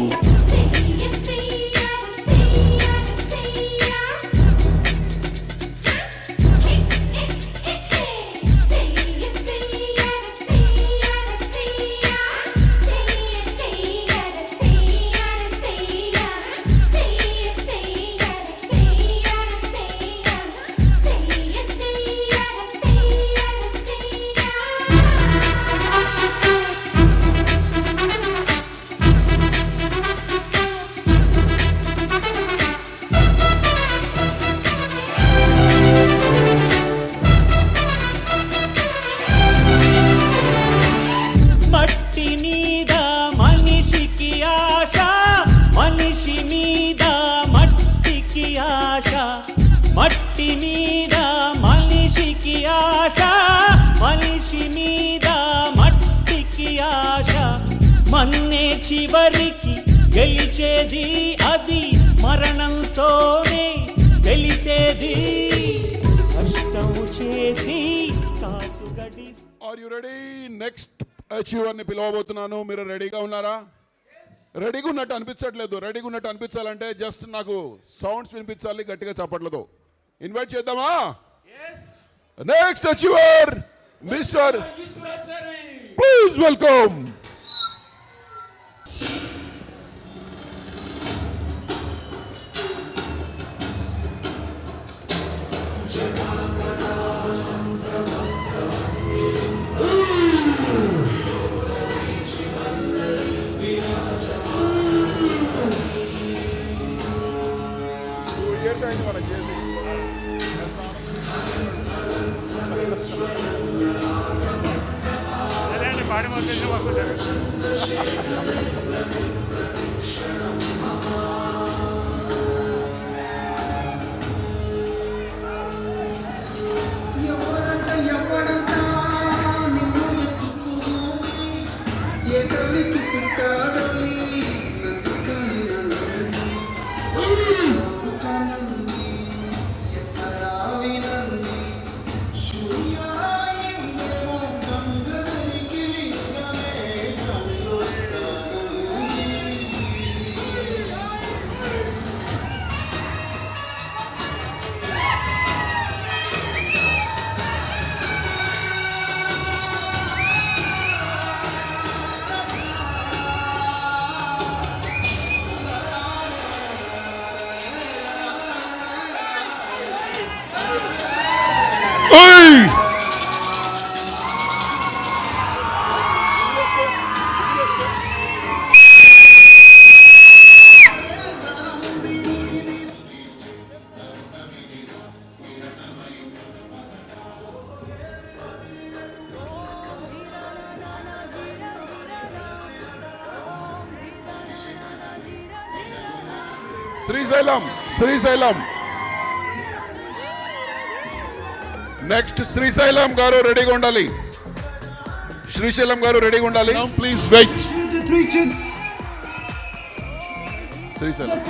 మట్టి మీద మనిషికి ఆశ, మనిషి మీద మట్టికి ఆశ, మన్నే చివరికి గెలిచేది, అది మరణంతోనే తెలిసేది. కష్టం చేసి కాసు గడి. Are you ready? నెక్స్ట్ అచీవర్ని పిలవబోతున్నాను. మీరు రెడీగా ఉన్నారా? రెడీగా ఉన్నట్టు అనిపించట్లేదు. రెడీగా ఉన్నట్టు అనిపించాలంటే జస్ట్ నాకు సౌండ్స్ వినిపించాలి, గట్టిగా చప్పట్లతో. ఇన్వైట్ చేద్దామా? Next achiever mister, please welcome. మనకి చేసి పాడి ఏ తల్లికి పుట్టాడో ఓయ్ శ్రీశైలం నెక్స్ట్ శ్రీశైలం గారు రెడీగా ఉండాలి. శ్రీశైలం గారు రెడీగా ఉండాలి. Please wait. శ్రీశైలం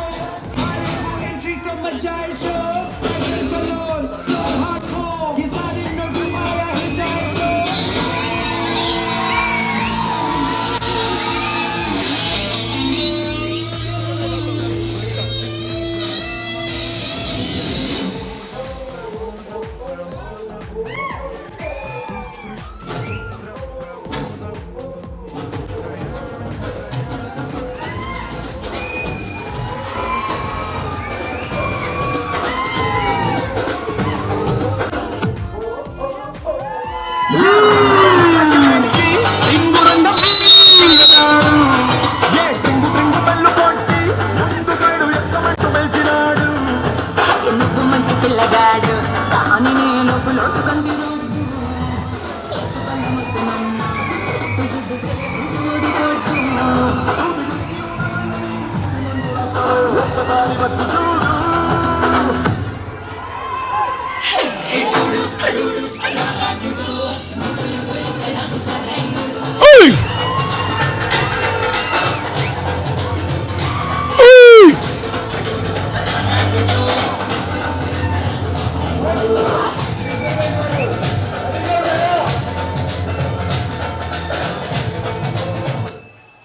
మంచి పిల్లగాడు కానీ నేను లోటు కందిరు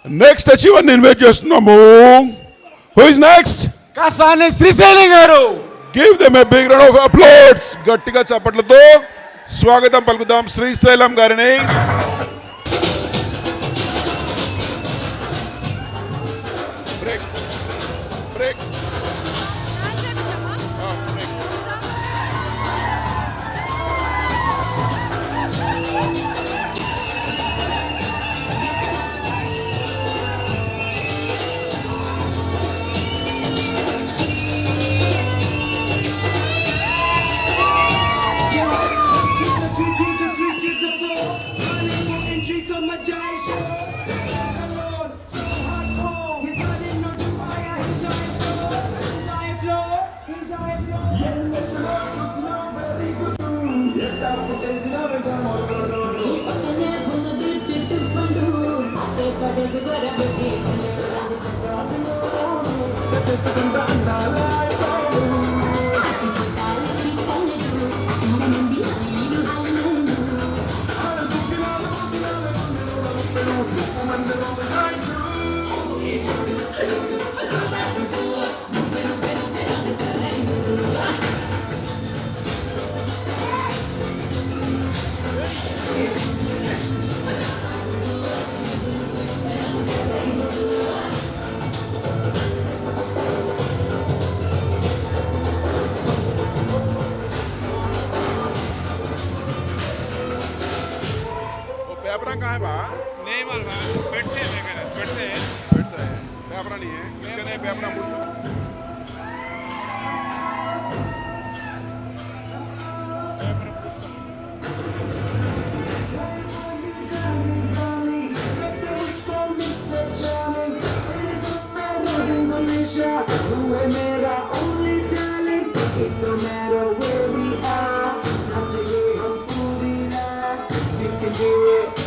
నెక్స్ట్ అచీవర్ ని ఇన్వైట్ చేస్తున్నాము. Who is next? Kasani Srisailam గారు. Give them a big round of applause. గట్టిగా చప్పట్లతో స్వాగతం పలుకుదాం శ్రీశైలం గారిని. బ్రేక్ బ్రేక్ पेपरा कहाँ है बा? नहीं मालूम, बेड से है मेरा, बेड से है, पेपरा नहीं है, इसका नहीं पेपरा पूछो।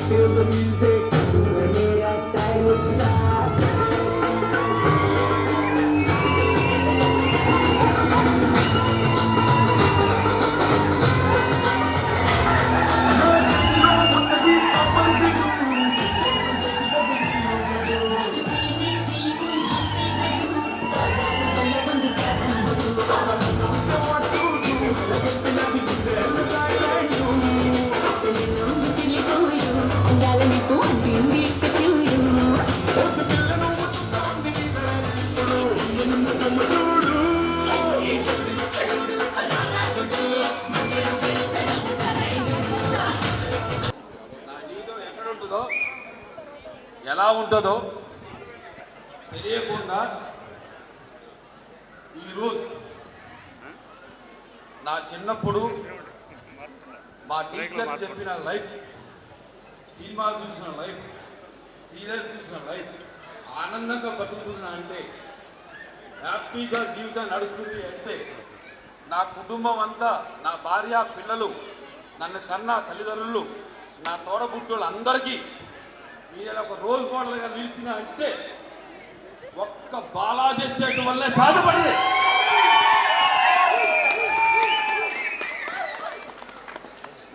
Feel the music, tu hai mera stylish star. Galing ko ఎలా ఉంటుందో తెలియకుండా ఈరోజు నా చిన్నప్పుడు మా టీచర్ చెప్పిన లైఫ్, సినిమాలు చూసిన లైఫ్, సీరియల్స్ చూసిన లైఫ్, ఆనందంగా బతుకుతున్నా అంటే, హ్యాపీగా జీవితం నడుస్తుంది అంటే నా కుటుంబం అంతా, నా భార్య, పిల్లలు, నన్ను కన్నా తల్లిదండ్రులు, నా తోడబుట్టులు అందరికీ నేను ఒక రోల్ మోడల్గా నిలిచిన అంటే ఒక్క బాలాజీ స్టేట్ వల్లే సాధ్యపడింది.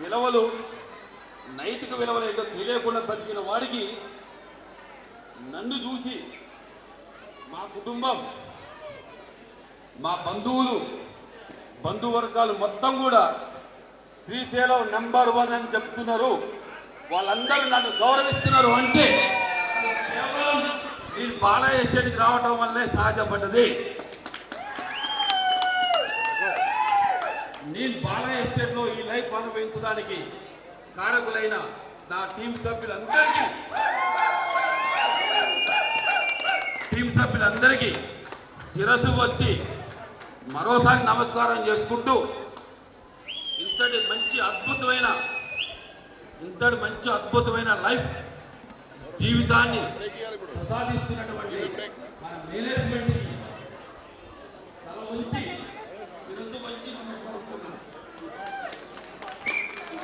విలువలు, నైతిక విలువలు ఏంటో తెలియకుండా బతికిన వాడికి నన్ను చూసి మా కుటుంబం, మా బంధువర్గాలు మొత్తం కూడా శ్రీశైలం నెంబర్ 1 అని చెప్తున్నారు. వాళ్ళందరూ నన్ను గౌరవిస్తున్నారు అంటే కేవలం నేను బాలయ్య ఎస్టేట్కి రావటం వల్లే సాధ్యపడ్డది. నేను బాలయ్య ఎస్టేట్లో ఈ లైఫ్ అనుభవించడానికి కారకులైన నా టీం సభ్యులందరికీ శిరస్సు వచ్చి మరోసారి నమస్కారం చేసుకుంటూ ఇంతటి మంచి అద్భుతమైన లైఫ్ జీవితాన్ని ప్రసాదిస్తున్నటువంటి మన మేనేజ్మెంట్కి తల ఉంచి శిరస్సు వచ్చి నమస్కరిస్తున్నాను.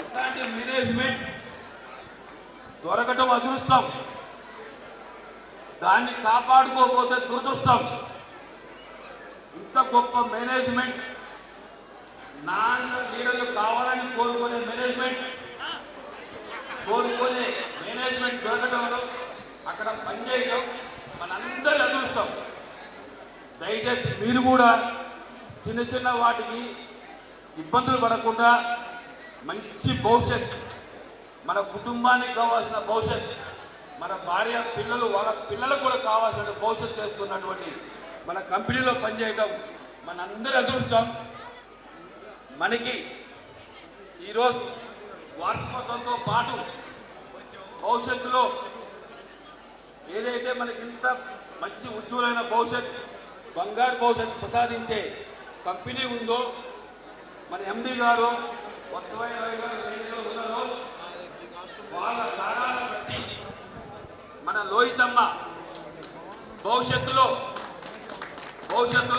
ఇట్లాంటి మేనేజ్మెంట్ దొరకటం అదృష్టం, దాన్ని కాపాడుకోకపోతే దురదృష్టం. ఇంత గొప్ప మేనేజ్మెంట్, నా లీడర్లు కావాలని కోరుకునే మేనేజ్మెంట్ దొరకటంలో, అక్కడ పనిచేయడం మనందరి అదృష్టం. దయచేసి మీరు కూడా చిన్న వాటికి ఇబ్బందులు పడకుండా మంచి భవిష్యత్, మన కుటుంబానికి కావాల్సిన భవిష్యత్, మన భార్య పిల్లలు, వాళ్ళ పిల్లలకు కూడా కావాల్సిన భవిష్యత్తు చేస్తున్నటువంటి మన కంపెనీలో పనిచేయడం మనందరి అదృష్టం. మనకి ఈరోజు వార్షికోత్సవంతో పాటు భవిష్యత్తులో ఏదైతే మనకి ఇంత మంచి ఉజ్వలమైన భవిష్యత్, బంగారు భవిష్యత్తు ప్రసాదించే కంపెనీ ఉందో, మన ఎండి గారు వాళ్ళ కారణాలను బట్టి మన లోహితమ్మ భవిష్యత్తులో కావాల్సిన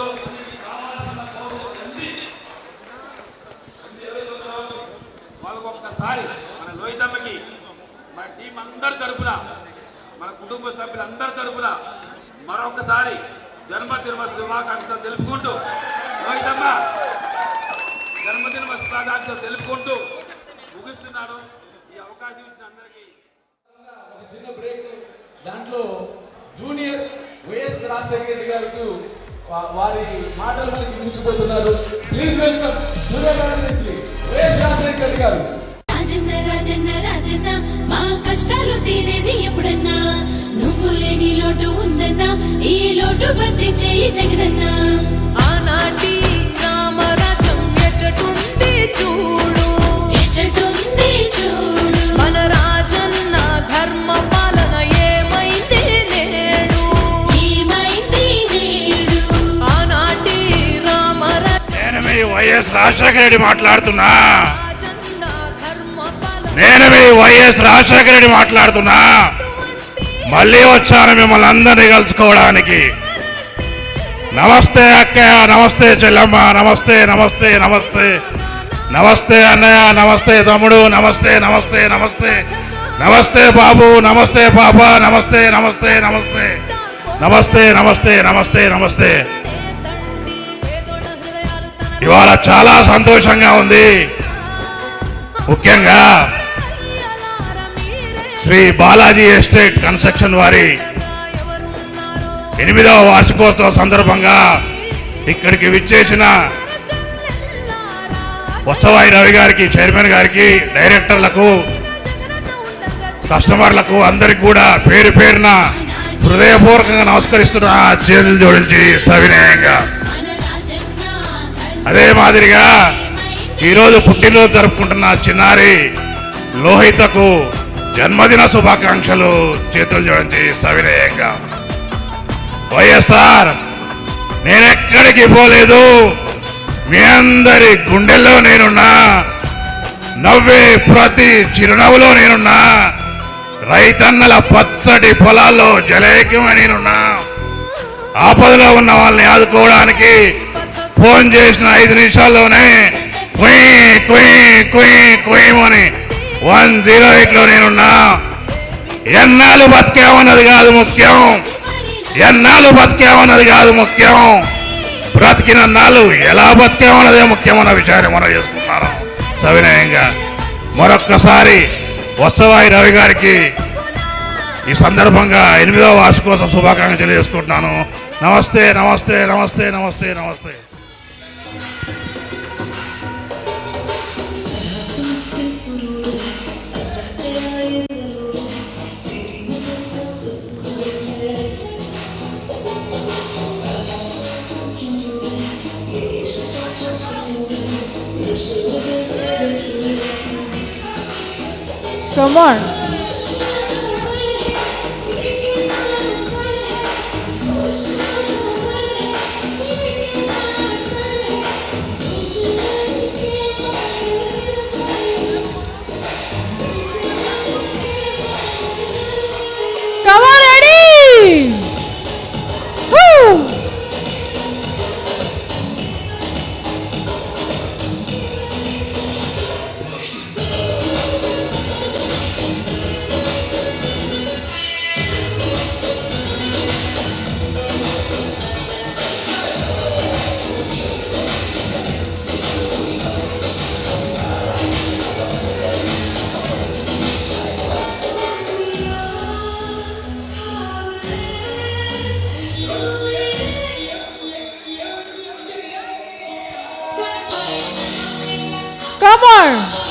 వాళ్ళకు ఒక్కసారి మన లోహితమ్మకి మన టీం అందరి తరపున, మన కుటుంబ సభ్యులందరి తరపున మరొకసారి జన్మదిన శుభాకాంక్షలు తెలుపుకుంటూ, లోహితమ్మ జన్మదిన శుభాకాంక్షలు తెలుపుకుంటూ ముగిస్తున్నాను. ఈ అవకాశం ఇచ్చిన అందరికీ ఒక చిన్న బ్రేక్. దాంట్లో జూనియర్ వైఎస్ రాజశేఖర రెడ్డి గారికి వారి మాటలు మనకి ముగిసిపోతున్నారు. ప్లీజ్ వెల్కమ్ సూర్యాపేట నుంచి వైఎస్ రాజశేఖర రెడ్డి గారు. రాజన్న మా కష్టాలు తీరేది ఎప్పుడన్నా, నువ్వు లేని లోటు ఉందన్నా, ఈ లోటు భర్తీ చేయి జగనన్నా. ఆనాటి రామరాజ్యం ఎచ్చటుంది చూడు, మన రాజన్న ధర్మ పాలన ఏమైంది నేడు, ఆనాటి రామరాజ్యం. నేను మీ వైఎస్ రాజశేఖర రెడ్డి మాట్లాడుతున్నా. మళ్ళీ వచ్చాను మిమ్మల్ని అందరినీ కలుసుకోవడానికి. నమస్తే అక్కయ్య, నమస్తే చెల్లమ్మ, నమస్తే నమస్తే నమస్తే నమస్తే అన్నయ్య, నమస్తే తమ్ముడు, నమస్తే నమస్తే నమస్తే నమస్తే బాబు, నమస్తే పాప, నమస్తే నమస్తే నమస్తే నమస్తే నమస్తే నమస్తే నమస్తే. ఇవాళ చాలా సంతోషంగా ఉంది. ముఖ్యంగా శ్రీ బాలాజీ ఎస్టేట్ కన్స్ట్రక్షన్ వారి 8వ వార్షికోత్సవ సందర్భంగా ఇక్కడికి విచ్చేసిన వత్సవాయి రవి గారికి, చైర్మన్ గారికి, డైరెక్టర్లకు, కస్టమర్లకు అందరికి కూడా పేరు పేరున హృదయపూర్వకంగా నమస్కరిస్తున్నా, చేతులు జోడించి సవినయంగా. అదే మాదిరిగా ఈరోజు పుట్టినరోజు జరుపుకుంటున్న చిన్నారి లోహితకు జన్మదిన శుభాకాంక్షలు చేతులు జోడించి సవినయంగా. వైఎస్ఆర్, నేనెక్కడికి పోలేదు, మీ అందరి గుండెల్లో నేనున్నా, నవ్వే ప్రతి చిరునవ్వులో నేనున్నా, రైతన్నల పచ్చటి పొలాల్లో జలైక్యమై నేనున్నా, ఆపదలో ఉన్న వాళ్ళని ఆదుకోవడానికి ఫోన్ చేసిన 5 నిమిషాల్లోనే కుయ్ కుయ్ కుయ్ కుయ్యమని 108లో నేనున్నా. ఎన్నాళ్ళు బతికేమన్నది కాదు ముఖ్యం, ఎన్నాళ్ళు బతికేమన్నది కాదు ముఖ్యం, బ్రతికిన నాళ్ళు ఎలా బతికేమన్నదే ముఖ్యమన్న విషయాన్ని మనం చేసుకుంటున్నాను సవినయంగా. మరొక్కసారి వత్సవాయి రవి గారికి ఈ సందర్భంగా 8వ వార్షికోత్సవ శుభాకాంక్షలు తెలియజేసుకుంటున్నాను. నమస్తే నమస్తే నమస్తే నమస్తే నమస్తే. Come on. Come on, Eddie! Woo! Come on!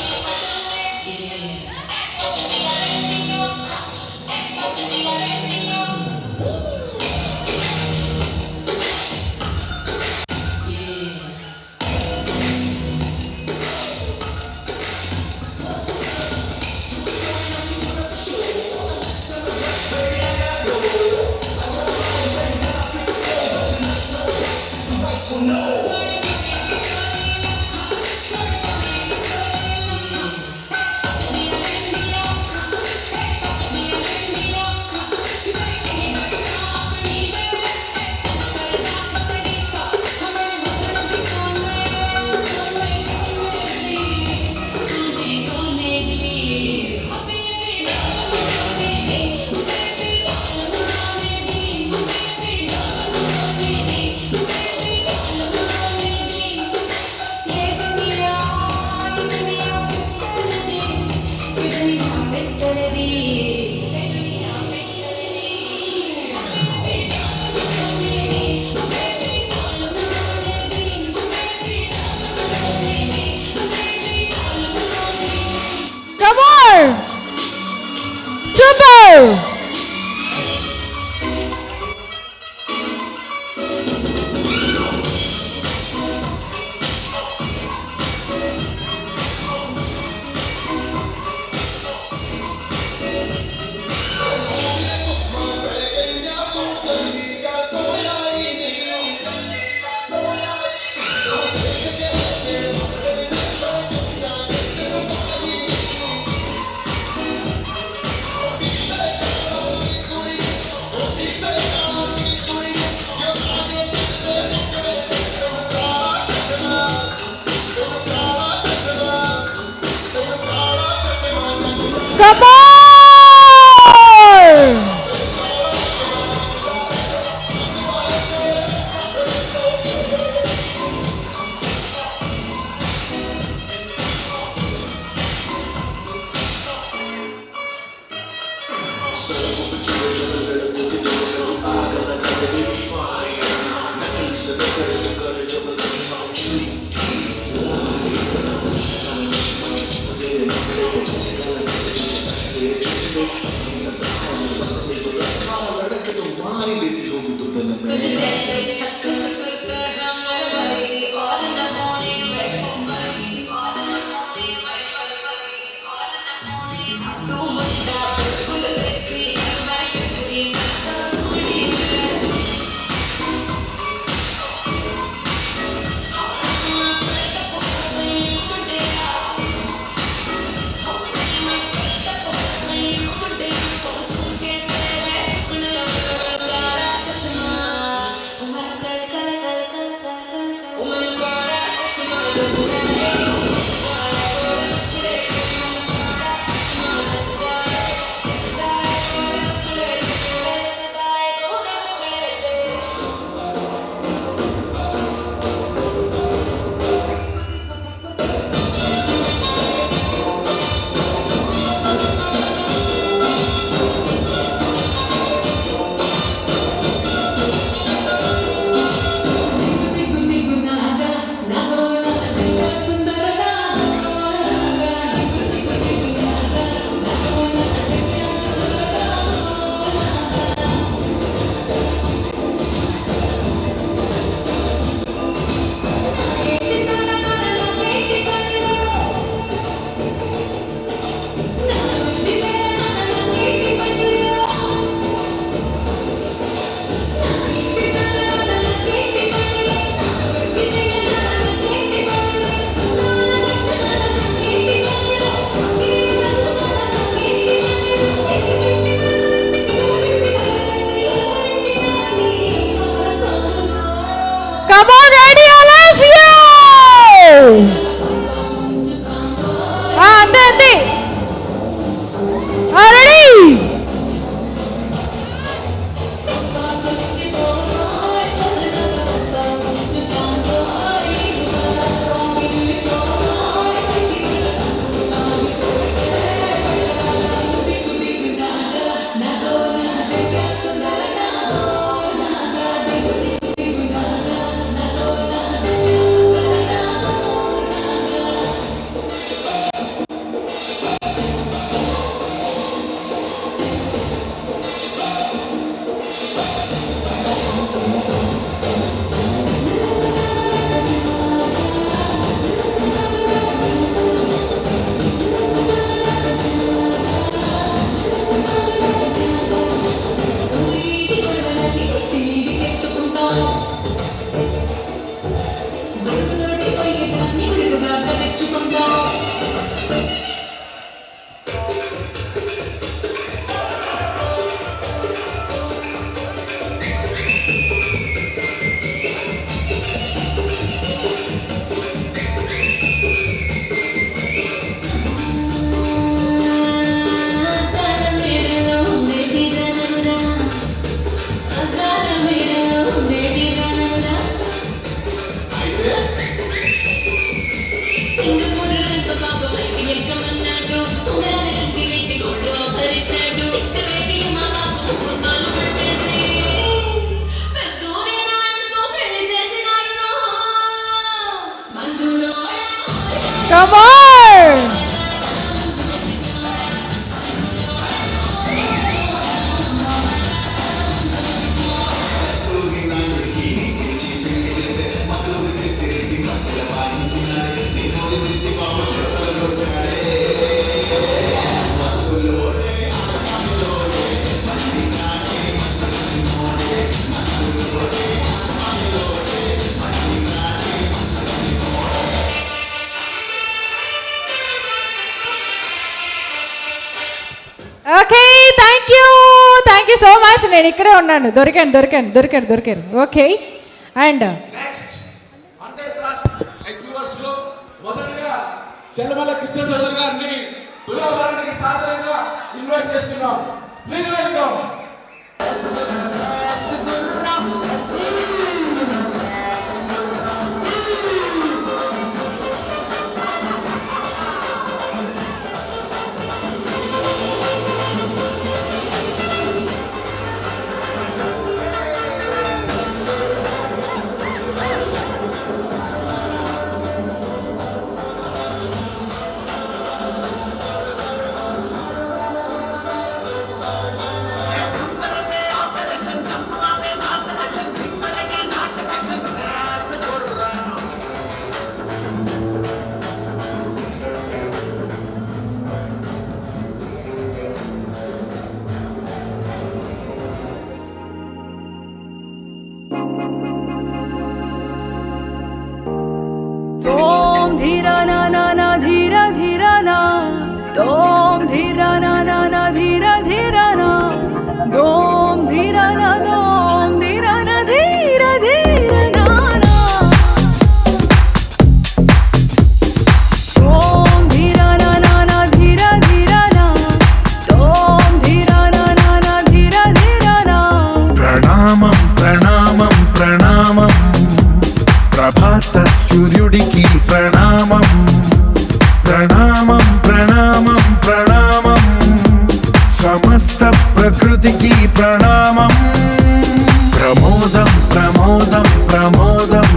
Come on! Super! Come on! Come on! Okay thank you so much. నేను ఇక్కడే ఉన్నాను, దొరికాను. ఓకే అండ్ మొదటగా చెల్లమల్ల కృష్ణ చౌదరి గారిని తులాభారానికి సాదరంగా ఇన్వైట్ చేస్తున్నాం. Please welcome. धीरा ना ना ना धीरा धीरा ना तोम धीरा ना ना ना धीरा धीरा ना दोम धीरा ना दोम धीरा ना धीरा धीरा ना ना तोम धीरा ना ना ना धीरा धीरा ना तोम धीरा ना ना ना धीरा धीरा ना ప్రణామం ప్రణామం ప్రణామం ప్రభాత సూర్యుడికి ప్రణామం ప్రణామం ప్రణామం ప్రణామం సమస్త ప్రకృతికి ప్రణామం ప్రమోదం ప్రమోదం ప్రమోదం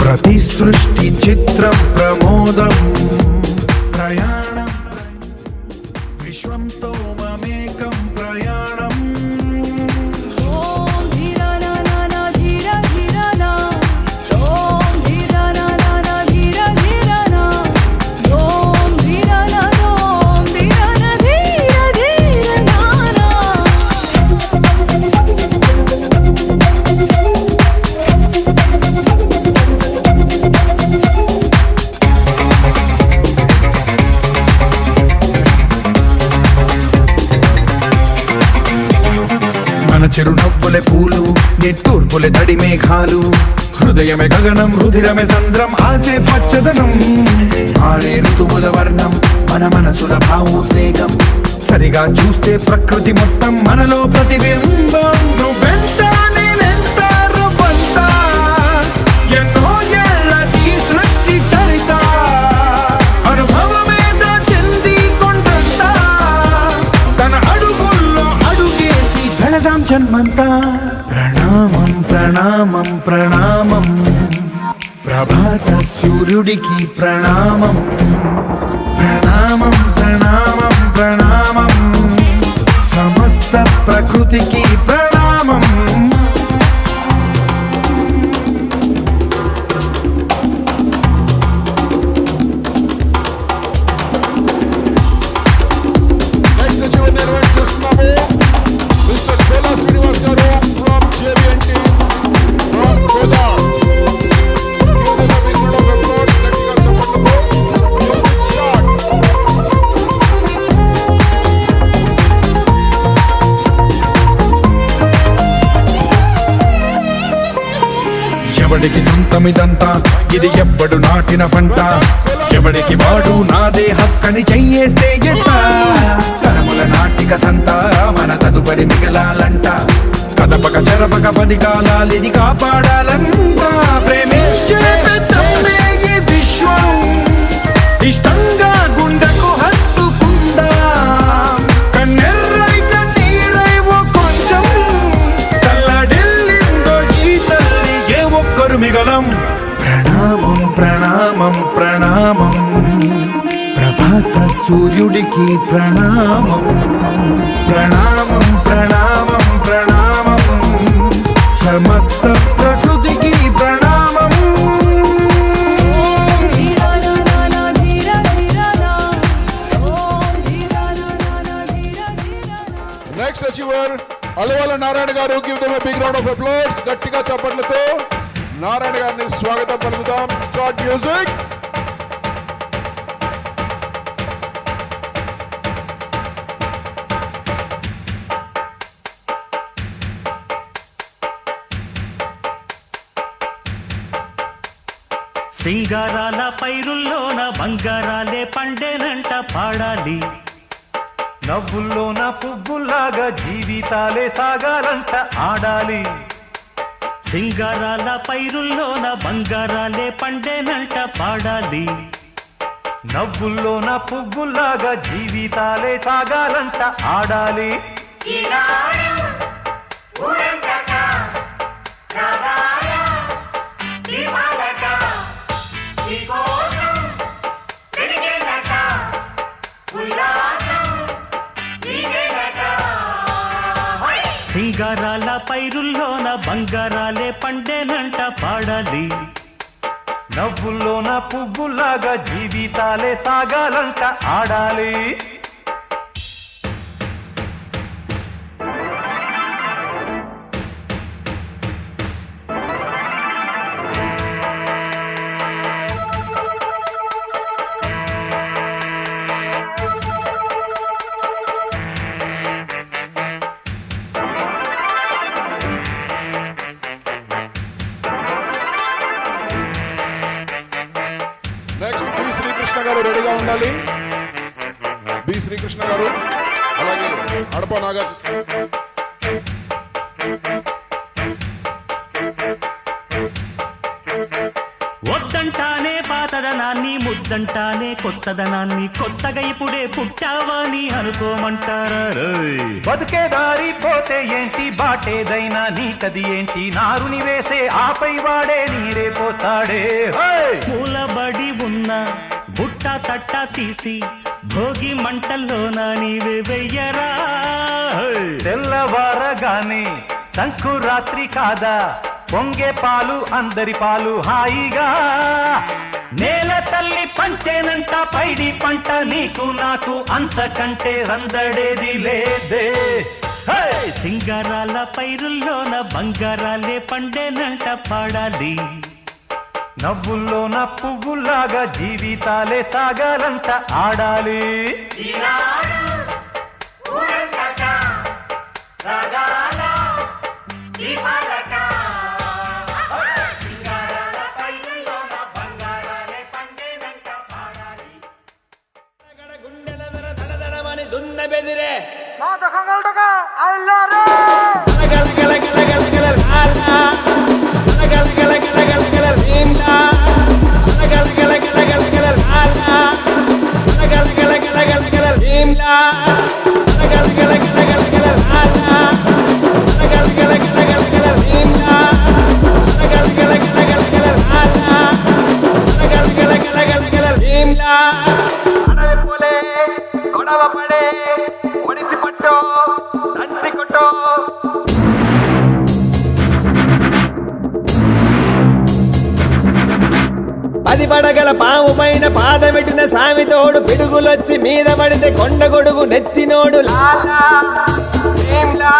ప్రతి సృష్టి చిత్రం ప్రమోదం ప్రయాణం విశ్వంతో మమేకం ప్రయాణం మన చిరునవ్వులే పూలు నిట్టూర్పులే తడి మేఘాలు హృదయమే గగనం రుధిరమే సంద్రం ఆసే పచ్చదనం ఆరే ఋతువుల వర్ణం మన మనసుల భావోద్వేగం సరిగా చూస్తే ప్రకృతి మొత్తం మనలో ప్రతిబింబం నువ్వెంత నేనెంత రవ్వంత ఎన్నో ఏళ్ళ ఈ సృష్టి చరిత అనుభవమే చెంది కొండంత తన అడుగుల్లో అడుగేసి ధనదాం జన్మంతా ప్రణామం ప్రణామం ప్రణామం ప్రభాత సూర్యుడికి ప్రణామం ప్రణామం ప్రణామం ప్రణామం సమస్త ప్రకృతికి ప్రణామం నెక్స్ట్ జీవన్ నిర్వహణ చేస్తున్నాము మిస్టర్ కోలా శ్రీనివాస్ గారు ఫ్రమ్ జేబీఎన్టీ ఫ్రమ్ కోలార్. ఎవడికి సొంతమిదంతా ఇది ఎవ్వడు నాటిన పంట ఎవడికి వాడు నాదే హక్కని చెయ్యేస్తే ఎట్ట తరముల నాటికతంతా మన తదుపరి మిగలాలంట కదపక చెరపక 10 కాలాలిది కాపాడాలంట ప్రేమించే పెద్దమ్మే ఈ విశ్వం ప్రణామం ప్రణామం ప్రభాత సూర్యుడికి ప్రణామం ప్రణామం ప్రణామం ప్రణామం సమస్త ప్రకృతికి ప్రణామం. Next achiever Alavala Narayana garu. Give them a big round of applause. గట్టిగా చప్పట్లతో నారాయణ గారిని స్వాగతం పలుకుదాం. Start music. సింగారాల పైరుల్లోన బంగారాలే పండేనంట పాడాలి. నవ్వుల్లోన పువ్వుల్లాగా జీవితాలే సాగాలంట ఆడాలి. సింగారాల పైరుల్లోన బంగారాలే పండేనంట పాడాలి. నవ్వుల్లోన పువ్వుల్లాగా జీవితాలే సాగాలంట ఆడాలి. సింగారాల పైరుల్లోన బంగారాలే పండేనంట పాడాలి. నవ్వుల్లోన పువ్వుల్లాగా జీవితాలే సాగాలంట ఆడాలి. నెక్స్ట్ బి శ్రీకృష్ణ గారు రెడీగా ఉండాలి. బి శ్రీకృష్ణ గారు, అలాగే అడప నాగ. వద్దంటానే పాతదనాన్ని, ముద్దంటానే కొత్తదనాన్ని, కొత్తగా ఇప్పుడే పుట్టావని అనుకోమంటారా? బతుకే దారి పోతే ఏంటి, బాటేదైనా నీకది ఏంటి, నారుని వేసే ఆపై వాడే నీరే పోస్తాడే. మూలబడి ఉన్న బుట్ట తట్ట తీసి భోగి మంటల్లోన నీవే వెయ్యరా. తెల్లవారగానే సంకురాత్రి కాదా, పొంగే పాలు అందరి పాలు హాయిగా. నేల తల్లి పంచేనంట పైడి పంట, నీకు నాకు అంతకంటే సందడేది లేదే. సింగారాల పైరుల్లోన బంగారాలే పండేనంట పాడాలి. నవ్వుల్లోన పువ్వుల్లాగా జీవితాలే సాగాలంట ఆడాలి. దున్న బెదిరే గొడవ పడే ఒడిసి పట్టో దంచి కొట్టో. పది పడగల పాము పైన పాదమెట్టిన సామితోడు, పిడుగులొచ్చి మీద పడితే కొండ గొడుగు నెత్తినోడు. లాలా భీమ్లా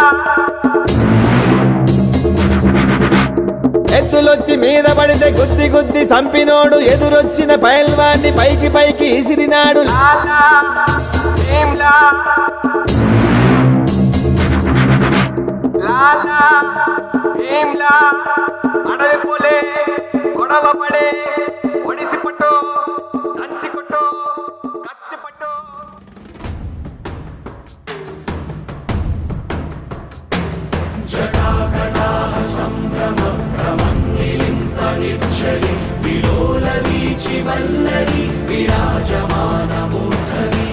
ఎత్తులొచ్చి మీద పడితే గుద్ది గుద్ది సంపినోడు, ఎదురొచ్చిన పైల్వాన్ని పైకి పైకి ఇసిరినాడు. లాలా భీమ్లా లాలా భీమ్లా. అడవి పోలే గొడవ పడే ఒడిసి పట్టో దంచి కొట్టో కత్తి పట్టో. జటాకటాహ సంభ్రమ భ్రమన్నిలింపనిచ్చరి విలోల వీచి వల్లరి విరాజమాన మూర్ధని.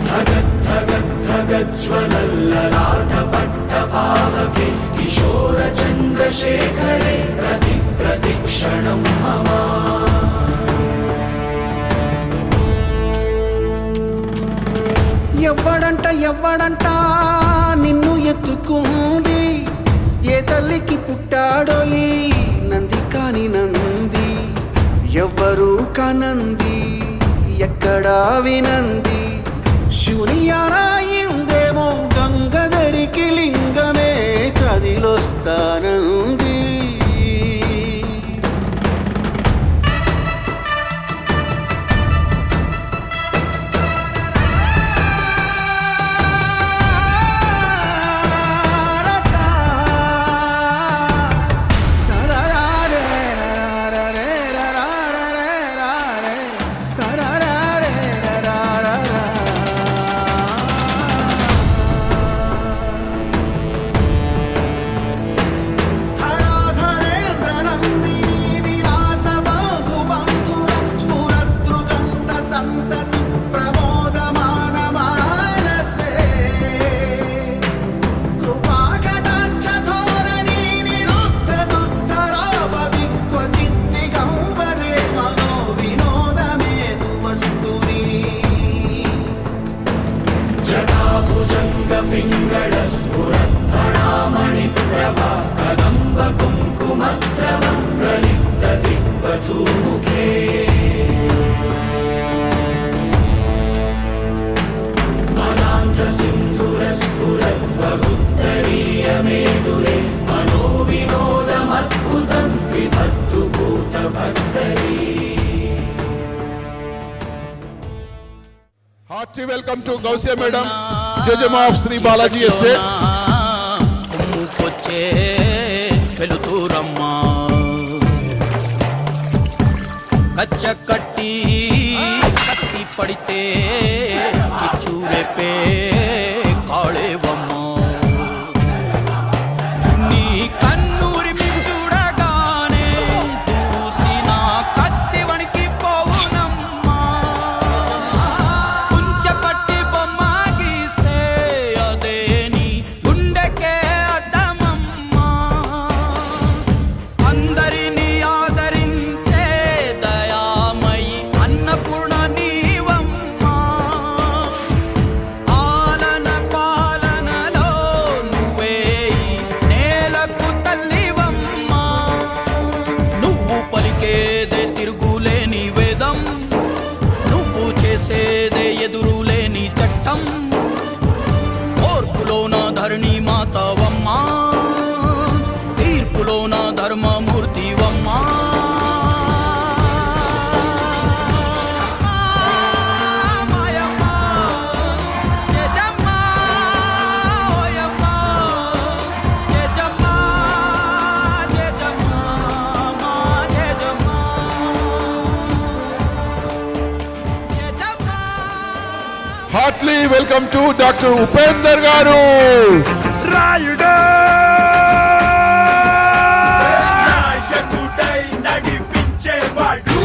ధగద్ధగద్ధగజ్వలల్లలాట పట్ట పావకే కిశోర చంద్ర చంద్రశేఖరే ప్రతిక్షణం మమ ఎవ్వడంట నిన్ను ఎత్తుకుంది ఏ తల్లికి పుట్టాడో ఈ నంది కాని నంది ఎవ్వరు కానంది ఎక్కడా వినంది శివుని యారాయిందేమో గంగధరికి లింగమే కదిలొస్తానంది Hearty welcome to Gausia Madam, Jajama of Sri Balaji Estates. కొమ్ముకొచ్చే వెలుతురమ్మా కచ్చ కట్టి కత్తి పడితే చిచ్చు రేపే కాళేవమ్మా నీ కన్నూరి చూడగానే చూసిన కత్తి వణికి పోవునమ్మా కుంచెపట్టి బొమ్మ గీస్తే అదే నీ గుండెకే అద్దమమ్మా అందరినీ ఆదరించే దయామయి అన్నపూర్ణ నీవమ్మా ఆలన పాలనలో నువ్వే నేలకు తల్లివమ్మా నువ్వు పలికేదే తిరుగులేని వేదం నువ్వు చేసేదే ఎదురులేని చట్టం ఓర్పులోన ధరణి మాతవమ్మా తీర్పులోన ధర్మమూర్తివమ్మా Heartily welcome to Dr. Upender Garu. Rayuda. నాయకుడై నడిపించేవాడు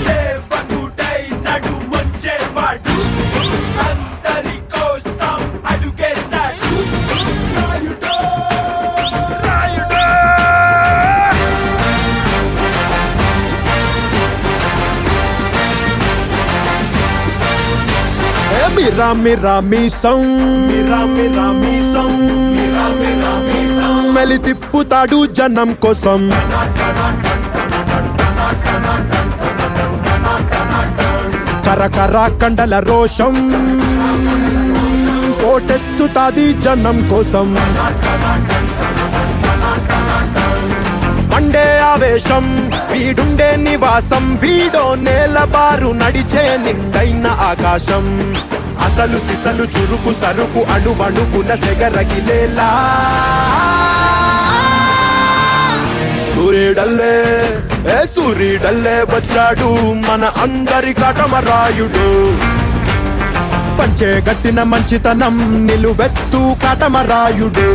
సేవకుడై నడుమొచ్చేవాడు అందరి కోసం అడుగేశాడు రాయుడో రాయుడో మీరా మీరా మీసం మీరా మీరా మీసం మీరా మీరా మీసం మెలి తిప్పుతాడు జనం కోసం కరకర కండల రోషం పోటెత్తుతాది జనం కోసం మండే ఆవేశం వీడుండే నివాసం వీడో నేలబారు నడిచే నిండైన ఆకాశం అసలు సిసలు చురుకు సరుకు అణువణువున సెగరగిలేలా సూర్యుడల్లే వచ్చాడు మన అందరి కాటమరాయుడు పంచే గట్టిన మంచితనం నిలువెత్తు కాటమరాయుడు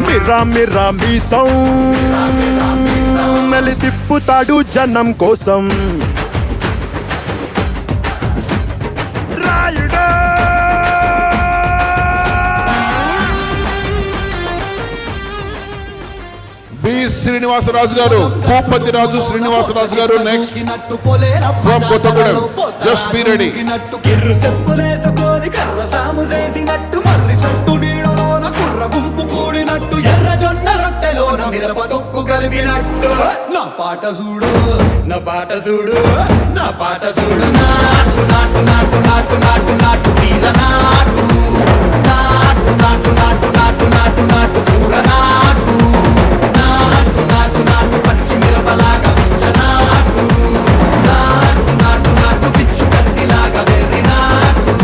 మిర్రా మిర్రా మీసం మెలి తిప్పుతాడు జనం కోసం శ్రీనివాసరాజు గారు, భూపతి రాజు శ్రీనివాసరాజు గారు next from Kothagudem. Just be ready. కిర్రు చెప్పులేసుకొని కర్ర సాము చేసినట్టు మర్రి సొట్టు నీడలోన కుర్ర గుంపు కూడినట్టు ఎర్ర జొన్న రొట్టెలోన మిరప తొక్కు కలిపినట్టు నా పాట చూడు, నా పాట చూడు, నా పాట చూడు. నాటు నాటు నాటు నాటు నాటు నాటు వీర నాటు, నాటు నాటు నాటు నాటు నాటు నాటు కూర నాటు, నాటు నాటు నాటు పచ్చి మిరపలాగా పిచ్చ నాటు, నాటు నాటు నాటు పిచ్చు కత్తిలాగా వెర్రి నాటు.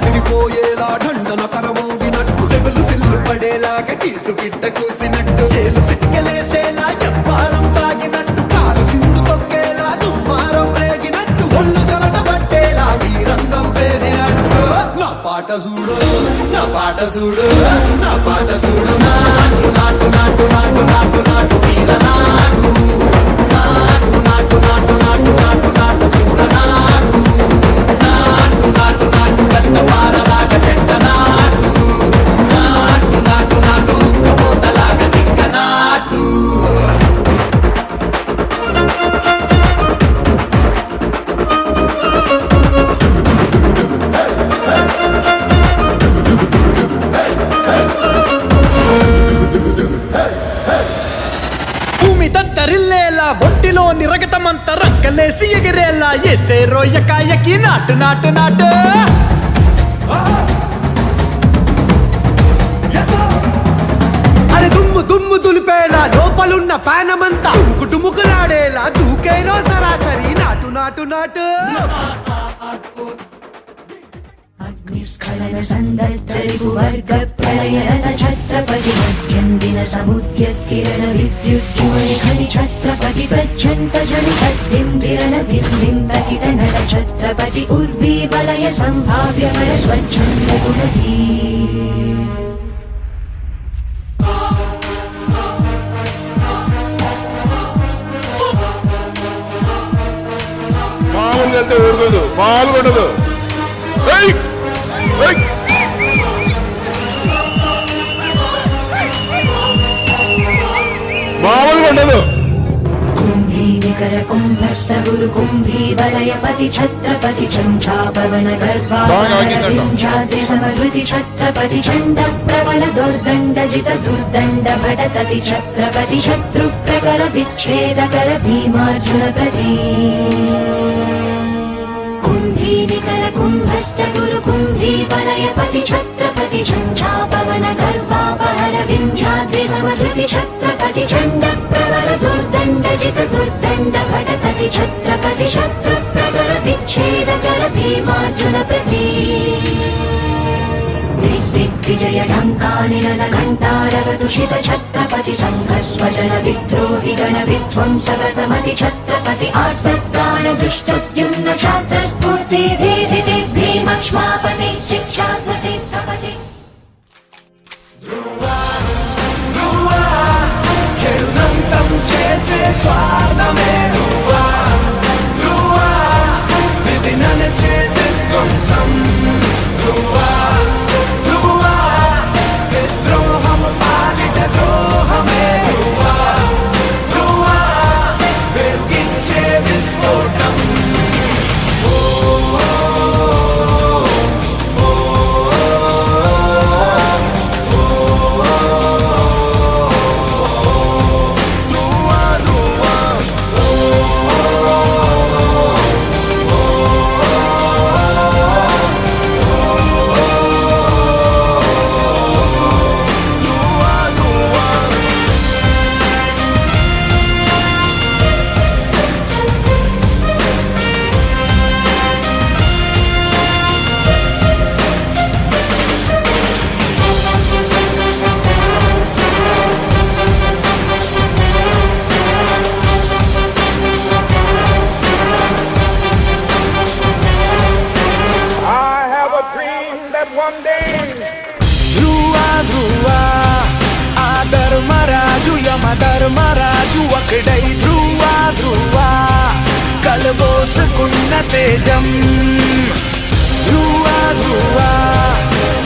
తిరిపోయేలా ఢండన కరమోగినట్టు సెవెలు సిల్లు పడేలాగా కీసు గిట్ట కూసినట్టు చేలు సిక్కలేసేలా చెప్పారం సాగినట్టు కాలు సింధు తొక్కేలా దుమ్మారం రేగినట్టు ఒళ్ళు చెమట పట్టేలా ఈ రంగం చేసినట్టు నా పాట చూడు, నా పాట చూడు, నా పాట చూడు. నాటు నాటు నాటు నాటు నాటు నాటు వీర నాటు, నాటు నాటు నాటు నాటు నాటు నాటు కూర నాటు, నాటు నాటు నాటు గట్ట పారలాగా చెట్ట నాటు, నాటు నాటు నాటు ఉక్కపోతలాగా టిక్క నాటు. భూమి దద్దరిల్లేలా ఒంటిలోని రగతమంతా రక్కలేసి ఎగిరేలా ఎసే రోయకాయకి నాటు నాటు నాటు. అరే దుమ్ము దుమ్ము దులిపేలా లోపలున్న పానమంతా డుముకు డుముకులాడేలా దూకేనో సరాసరి నాటు నాటు నాటు. అగ్నిస్ఖలన సందర్భ ప్రళయరత ఛత్రపతి మధ్యందిన సముద్య కిరణ విద్యుజ్జువళి ఖని ఛత్రపతి ప్రచండ జని తద్దిందిరణ దిందింద కిట నట ఛత్రపతి ఉర్వీ వలయ సంభావ్య వర స్వచ్ఛంద గుణధీ. మామూలుగా వెళ్తే ఊరుకోదు, మామూలుగా ఉండదు. ఏయ్! ఏయ్! మామూలుగా ఉండదు. కుంభీనికర కుంభస్థ గురు కుంభీ వలయపతి ఛత్రపతి చంచాపవన గర్భాంధ్యాద్రి సమృతి ఛత్రపతి చండ ప్రబల దుర్దండ జిత దుర్దండ భటతతి ఛత్రపతి శత్రు ప్రకర విచ్ఛేదకర భీమార్జున ప్రతి. కుంభీనికర కుంభస్థ గురు కుంభీ వలయపతి ఛత్రపతి చంచాపవన గర్భాపహర వింధ్యాద్రి సమృతి ఛత్రపతి చండ ప్రబల దుర్దండ జిత దుర్దండ భటతతి ఛత్రపతి శత్రు ప్రకర విచ్ఛేదకర భీమార్జున ప్రతి. దిగ్విజయ ఢంకానినద ఘంటారవతుషిత ఛత్రపతి సంఘస్వజన విద్రోహి గణ విధ్వంసగతమతి ఛత్రపతి ఆర్తత్రాణ దుష్టద్యుమ్న ఛాత్ర స్ఫూర్తి ధీధితి భీమక్ష్మాపతి శిక్షా స్మృతి స్థపతి. చెడునంతం చేసే స్వార్థమే నువ్వా, నువ్వా విధి ననచే విధ్వంసం నువ్వా, నువ్వా విద్రోహం పాలిట ద్రోహమే నువ్వా, నువ్వా వెలుగిచ్చే విస్ఫోటం. తేజం ధ్రువ ధ్రువ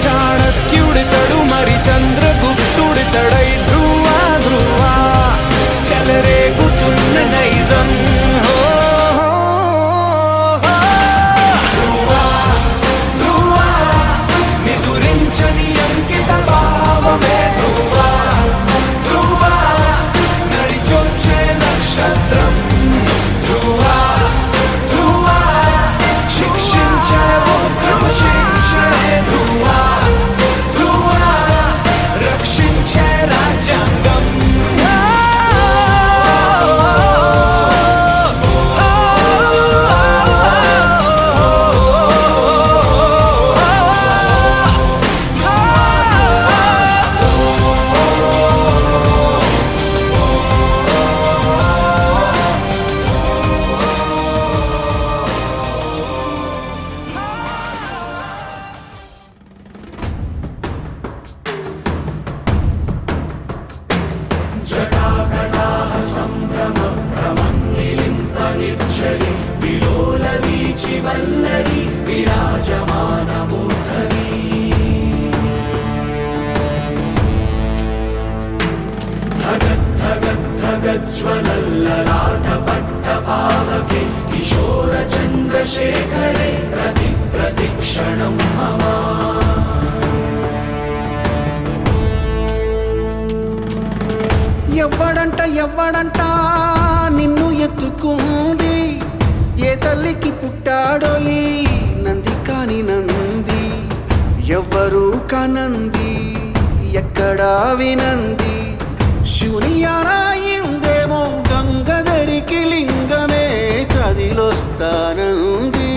చాణక్యుడితడు మరి చంద్రగుప్తుడితడై ధ్రువ ధ్రువ చెలరేగుతున్న నైజం ధ్రువ ధ్రువ నిదురించని అంకిత భావమే ధ్రువ ధ్రువ నడిచొచ్చే నక్షత్రం ధ్రువ ధ్రువ శిక్షించే క్రమశిక్షణే ధ్రువ ధ్రువ రక్షించే రాజ్యాంగం జటాకటాహ సంభ్రమ భ్రమన్నిలింపనిచ్చరి విలోల వీచి వల్లరి విరాజమాన మూర్ధని ధగద్ధగద్ధగజ్వలల్లలాట పట్ట పావకే కిశోర చంద్రశేఖరే ప్రతి ప్రతిక్షణం మమ ఎవ్వడంట నిన్ను ఎత్తుకుంది ఏ తల్లికి పుట్టాడో ఈ నంది కాని నంది ఎవ్వరు కనంది ఎక్కడా వినంది శివుని ఆరాయిందేమో గంగధరికి లింగమే కదిలొస్తానంది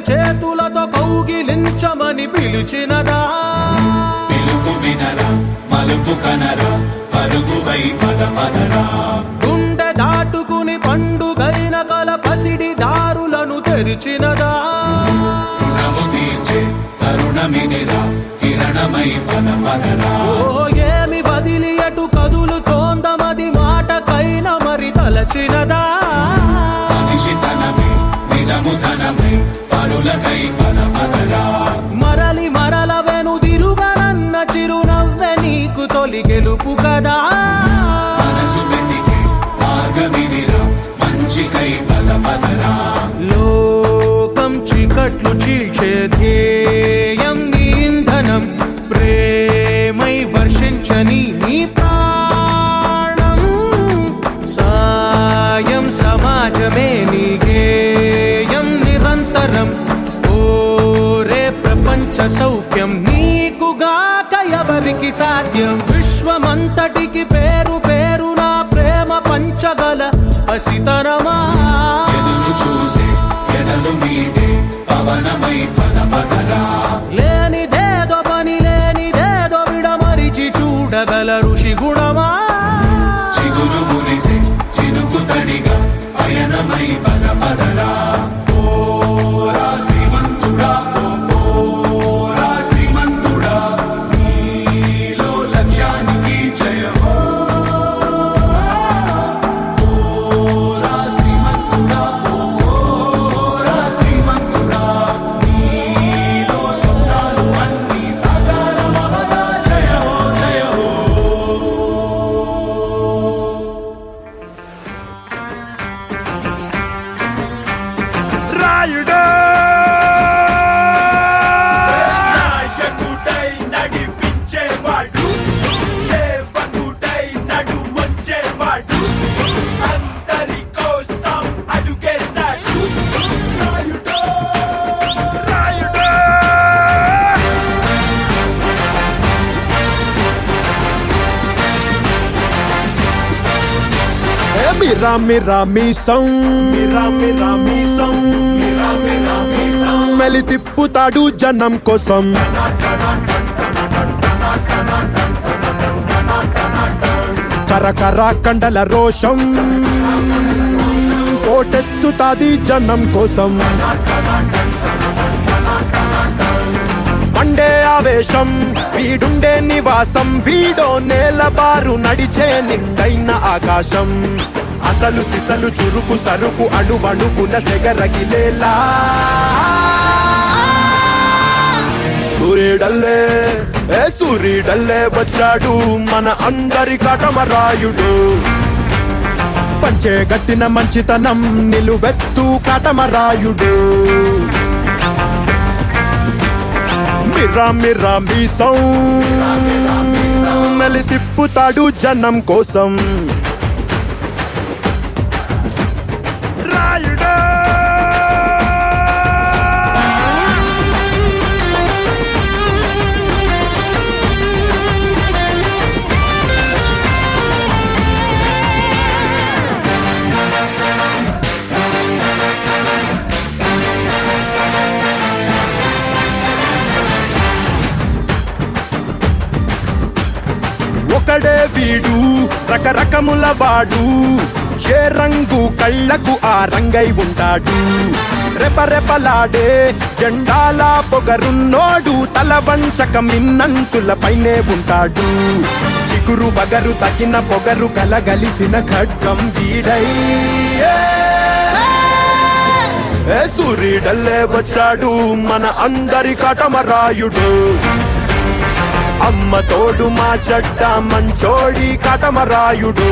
చేతులతో కౌగిలించమని పిలిచినదా పిలుపు వినరా మలుపు కనరా పరుగువై పద పదరా గుండె దాటుకుని పండుగైన కల పసిడి దారులను తెరిచినదా రుణము తీర్చే తరుణమిదిరా కిరణమై పద పదరా ఓ ఏమి వదిలి అటు కదులుతోందమది మాటకైన మరి తలచినదా మనిషి తనమే నిజము ధనమే పరులకై పద పదరా మరలి మరల వెనుదిరుగనన్న చిరునవ్వె నీకు తొలి గెలుపు కదా మనసు వెతికే మార్గమిదిరా మంచికై పద పదరా లోకం చీకట్లు చీల్చే ధ్యేయం నీ ఇంధనం ప్రేమై వర్షించని నీ ప్రాణం సాయం సమాజమే నీ గేయం నిరంతరం ఓరే ప్రపంచ సౌఖ్యం నీకుగాక ఎవరికి సాధ్యం విశ్వమంతటికి పేరు పేరు నా ప్రేమ పంచగల పసితరమా ఎదురు చూసే ఎదలు మీటే పవనమై పద పదరా లేనిదేదో పని లేనిదేదో విడమరిచి చూడగల ఋషి గుణమా చిగురు మురిసే చినుకు తడిగా పయనమై పద పదరా ఓరా శ్రీమంతుడా ఓరా శ్రీమంతుడా నీలో లక్ష్యానికి జయమో ఓరా శ్రీమంతుడా ఓరా శ్రీమంతుడా నీలో స్వప్నాలు అన్నీ సాకారమవగా జయో జయో రాయుడు నాయకుడై నడిపించేవాడు సేవకుడై నడుమొచ్చేవాడు అందరి కోసం అడుగేశాడు రాయుడు రాయుడు మిరా మిరా మీసం మిరా మిరా మీసం మీరా మీరా మీసం మెలి తిప్పుతాడు జనం కోసం కరకర కండల రోషం ఓటెత్తుతాది జనం కోసం మండే ఆవేశం వీడుండే నివాసం వీడో నేలబారు నడిచే నిండైన ఆకాశం అసలు సిసలు చురుకు సరుకు అణువణువున సెగరగిలేలా సూర్యుడల్లే సూర్యుడల్లే వచ్చాడు మన అందరి కాటమరాయుడు పంచే గట్టిన మంచితనం నిలువెత్తు కాటమరాయుడు మిరా మిరా మీసం మెలి తిప్పుతాడు జనం కోసం రాయుడు ఒకడే వీడు రకరకముల వాడు ఏ రంగు కళ్ళకు ఆ రంగై ఉంటాడు రెపరెపలాడే జెండాల పొగరున్నోడు తల వంచక మిన్నంచుల పైనే ఉంటాడు చిగురు బగరు తగిన పొగరు కలగలిసిన ఖడ్గం వీడై సూర్యుడల్లే వచ్చాడు మన అందరి కాటమరాయుడు అమ్మ తోడు మా చెడ్డ మంచోడి కాటమరాయుడు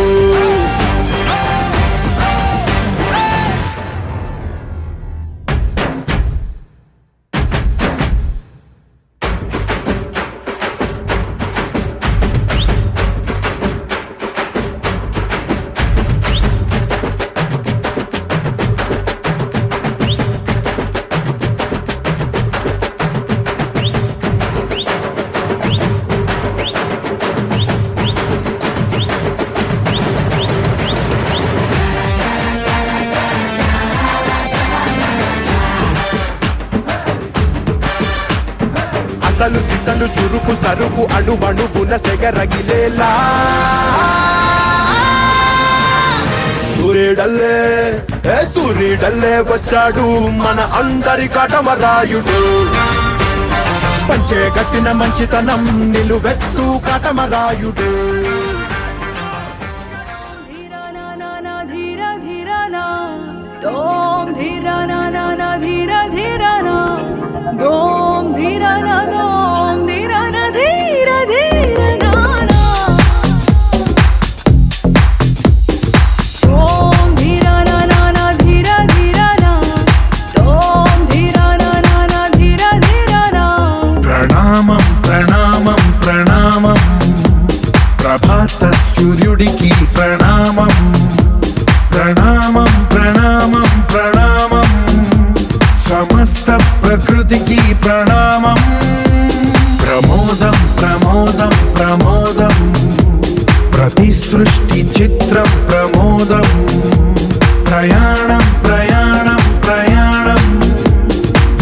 బుసలు సిసలు చురుకు సరుకు అణువణువున సెగరగిలేలా సూర్యుడల్లే సూర్యుడల్లే వచ్చాడు మన అందరి కాటమరాయుడు పంచే గట్టిన మంచితనం నిలువెత్తు కాటమరాయుడు దోం ధీరా నా నా నా ధీరా ధీరా నా దోం ధీరా నా దోం ధీరా నా ధీరా ధీరా నా నా దోం ధీరా నా నా నా ధీరా ధీరా నా దోం ధీరా నా నా నా ధీరా ధీరా నా ప్రణామం ప్రణామం ప్రణామం ప్రభాత సూర్యుడికి ప్రణామం ప్రణామం ప్రణామం ప్రణామం సమస్త ప్రకృతికి ప్రణామం ప్రమోదం ప్రమోదం ప్రమోదం ప్రతి సృష్టి చిత్రం ప్రమోదం ప్రయాణం ప్రయాణం ప్రయాణం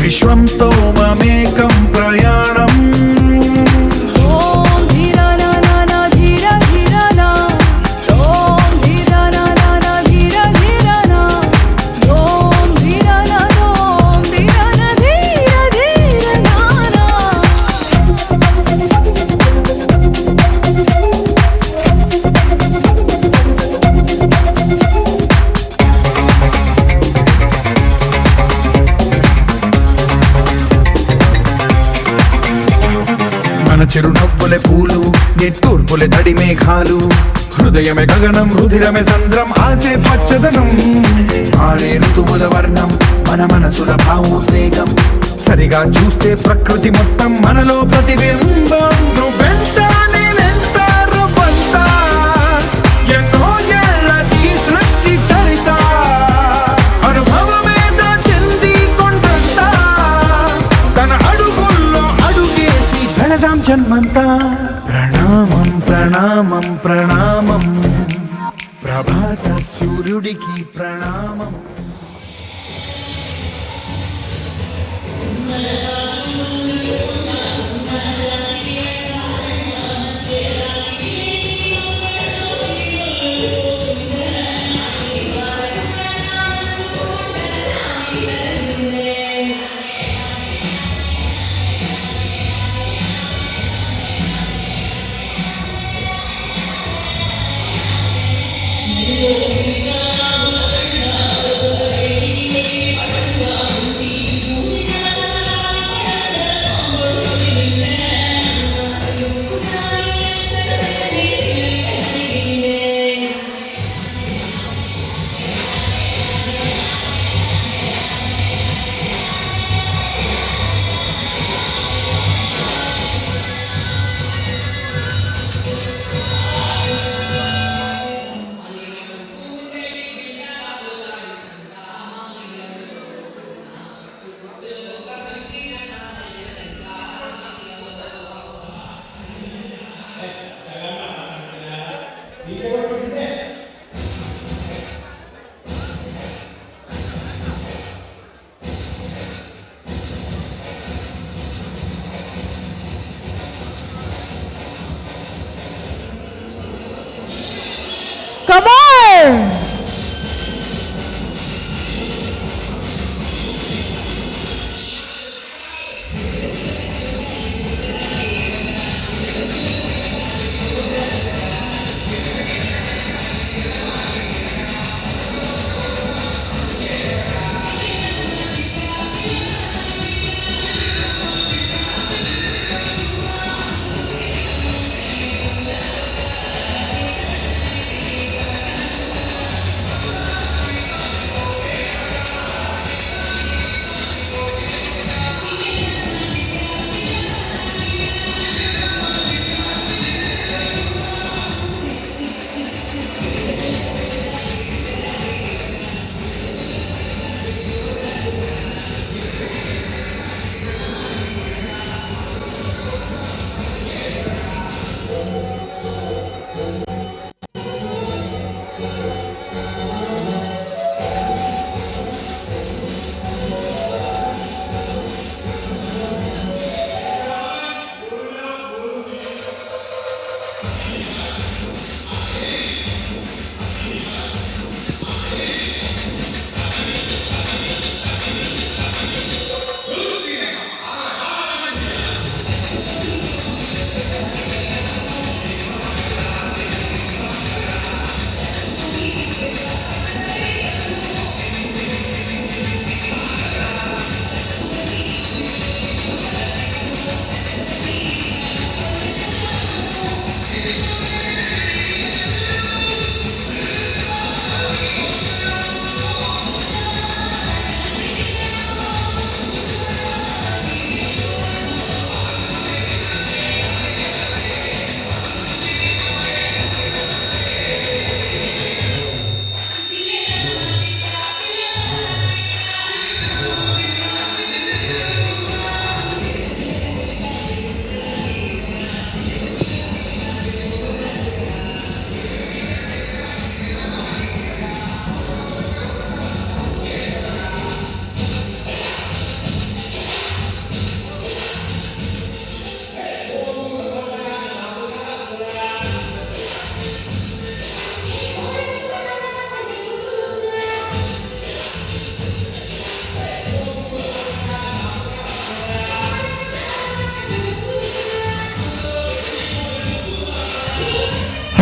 విశ్వంతో మమేకం ప్రయాణం దోం ధీరా నా నా నా ధీరా ధీరా నా దోం ధీరా నా నా నా ధీరా ధీరా నా దోం ధీరా నా దోం ధీరా నా ధీరా ధీరా నా నా మన చిరునవ్వులే పూలు నిట్టూర్పులే తడి మేఘాలు హృదయమే గగనం రుధిరమే సంద్రం ఆసే పచ్చదనం ఆరే ఋతువుల వర్ణం మన మనసుల భావోద్వేగం సరిగా చూస్తే ప్రకృతి మొత్తం మనలో ప్రతిబింబం నువ్వెంత నేనెంత రవ్వంత ఎన్నో ఏళ్ళది సృష్టి చరిత అనుభవమేదో చెంది కొండంతా తన అడుగుల్లో అడుగేసి వెళదాం జన్మంతా ప్రణామం ప్రణామం ప్రణామం ప్రభాత సూర్యుడికి ప్రణామం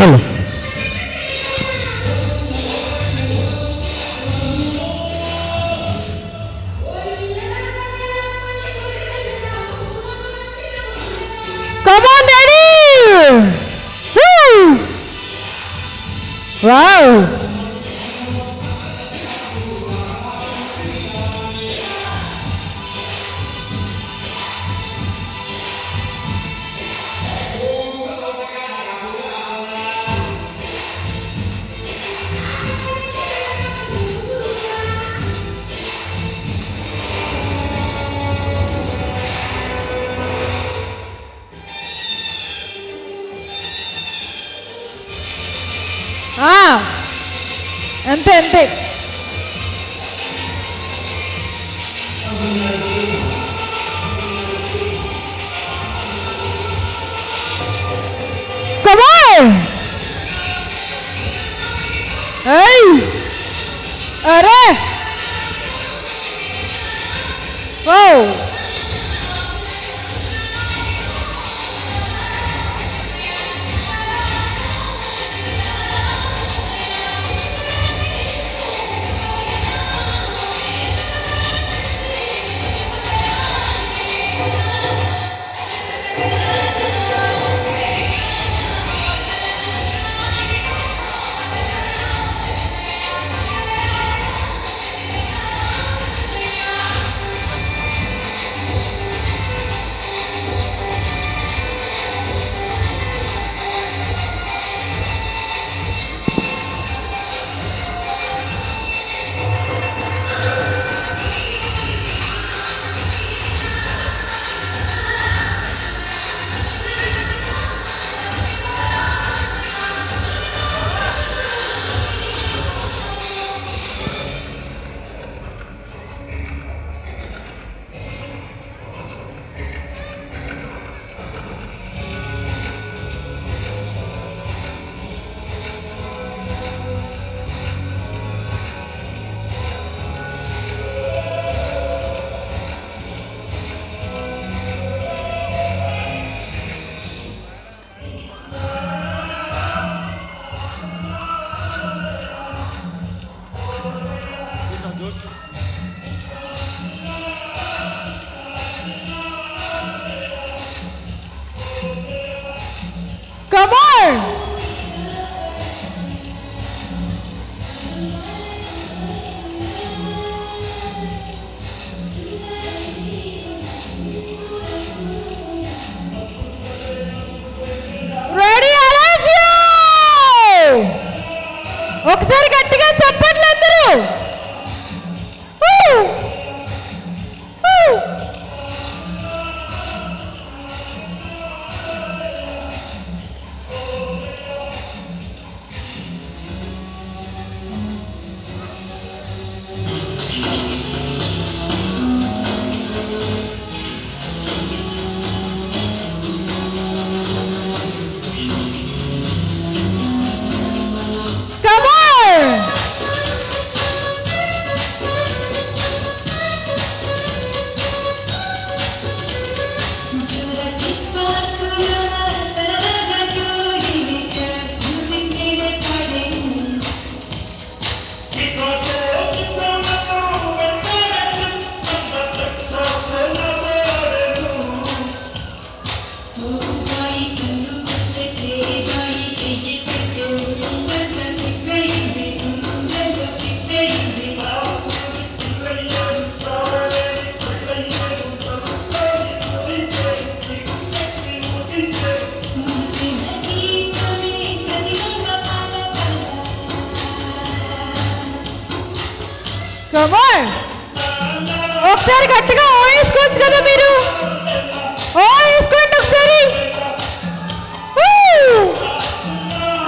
hello Come on, Daddy! Woo! Wow! అంతే అంతే Come on! Hey! अरे! Oh! Come on! Ready, all of you! ఒకసారి గట్టిగా చెప్పండి అందరూ. Woo! Woo! Come on! Come on! ఒకసారి గట్టిగా ఓ వేసుకోవచ్చు కదా మీరు. ఓ వేసుకోండి ఒకసారి.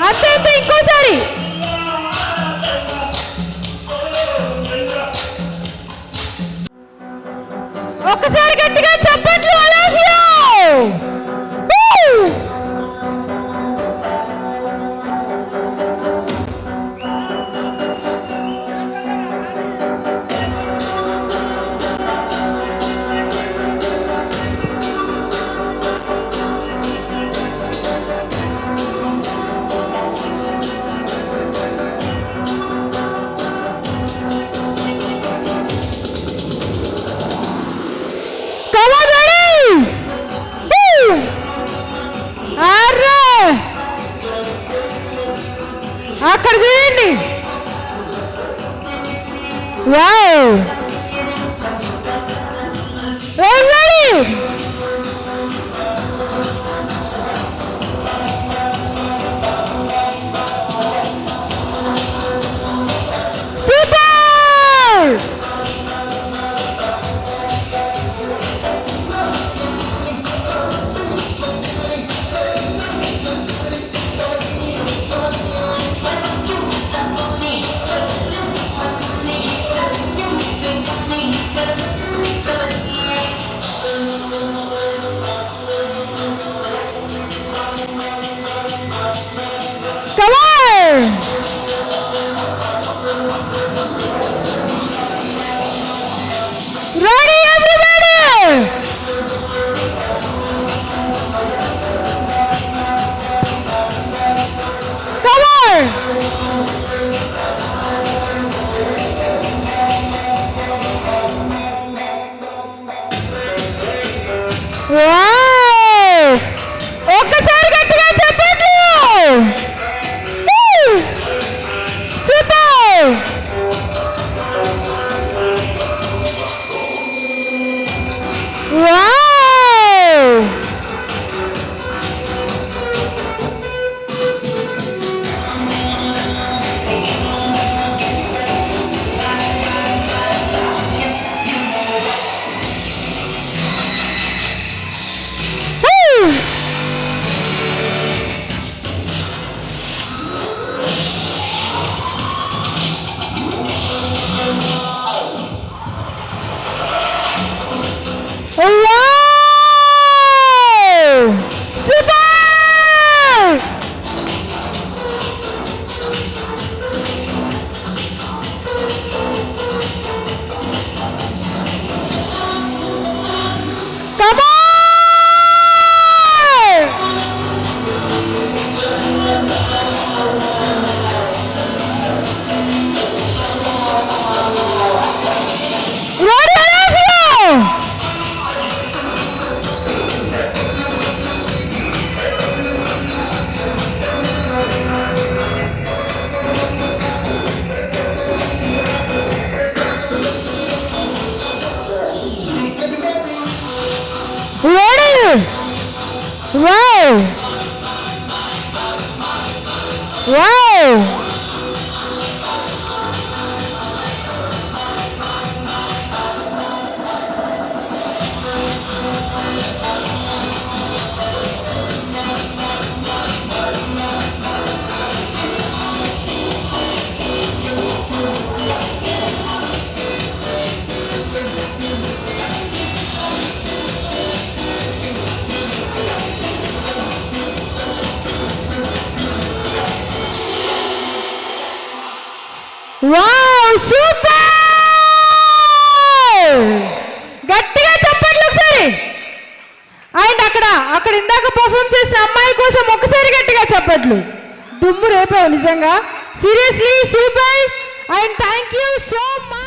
అంతే అంతే ఇంకోసారి. ఒక్కసారి గట్టిగా చప్పట్లు all of you. వావ్! ఒక్కసారి గట్టిగా చెప్పండి. Super. Wow! Wow! Super! Come on! Ready enough here! Ready? Wow! Wow! Wow super గట్టిగా చెప్పండి ఒకసారి అండ్ అక్కడ ఇందాక పర్ఫామ్ చేసిన అమ్మాయి కోసం ఒకసారి గట్టిగా చెప్పట్లు దుమ్ము రేపావు నిజంగా seriously super and thank you so much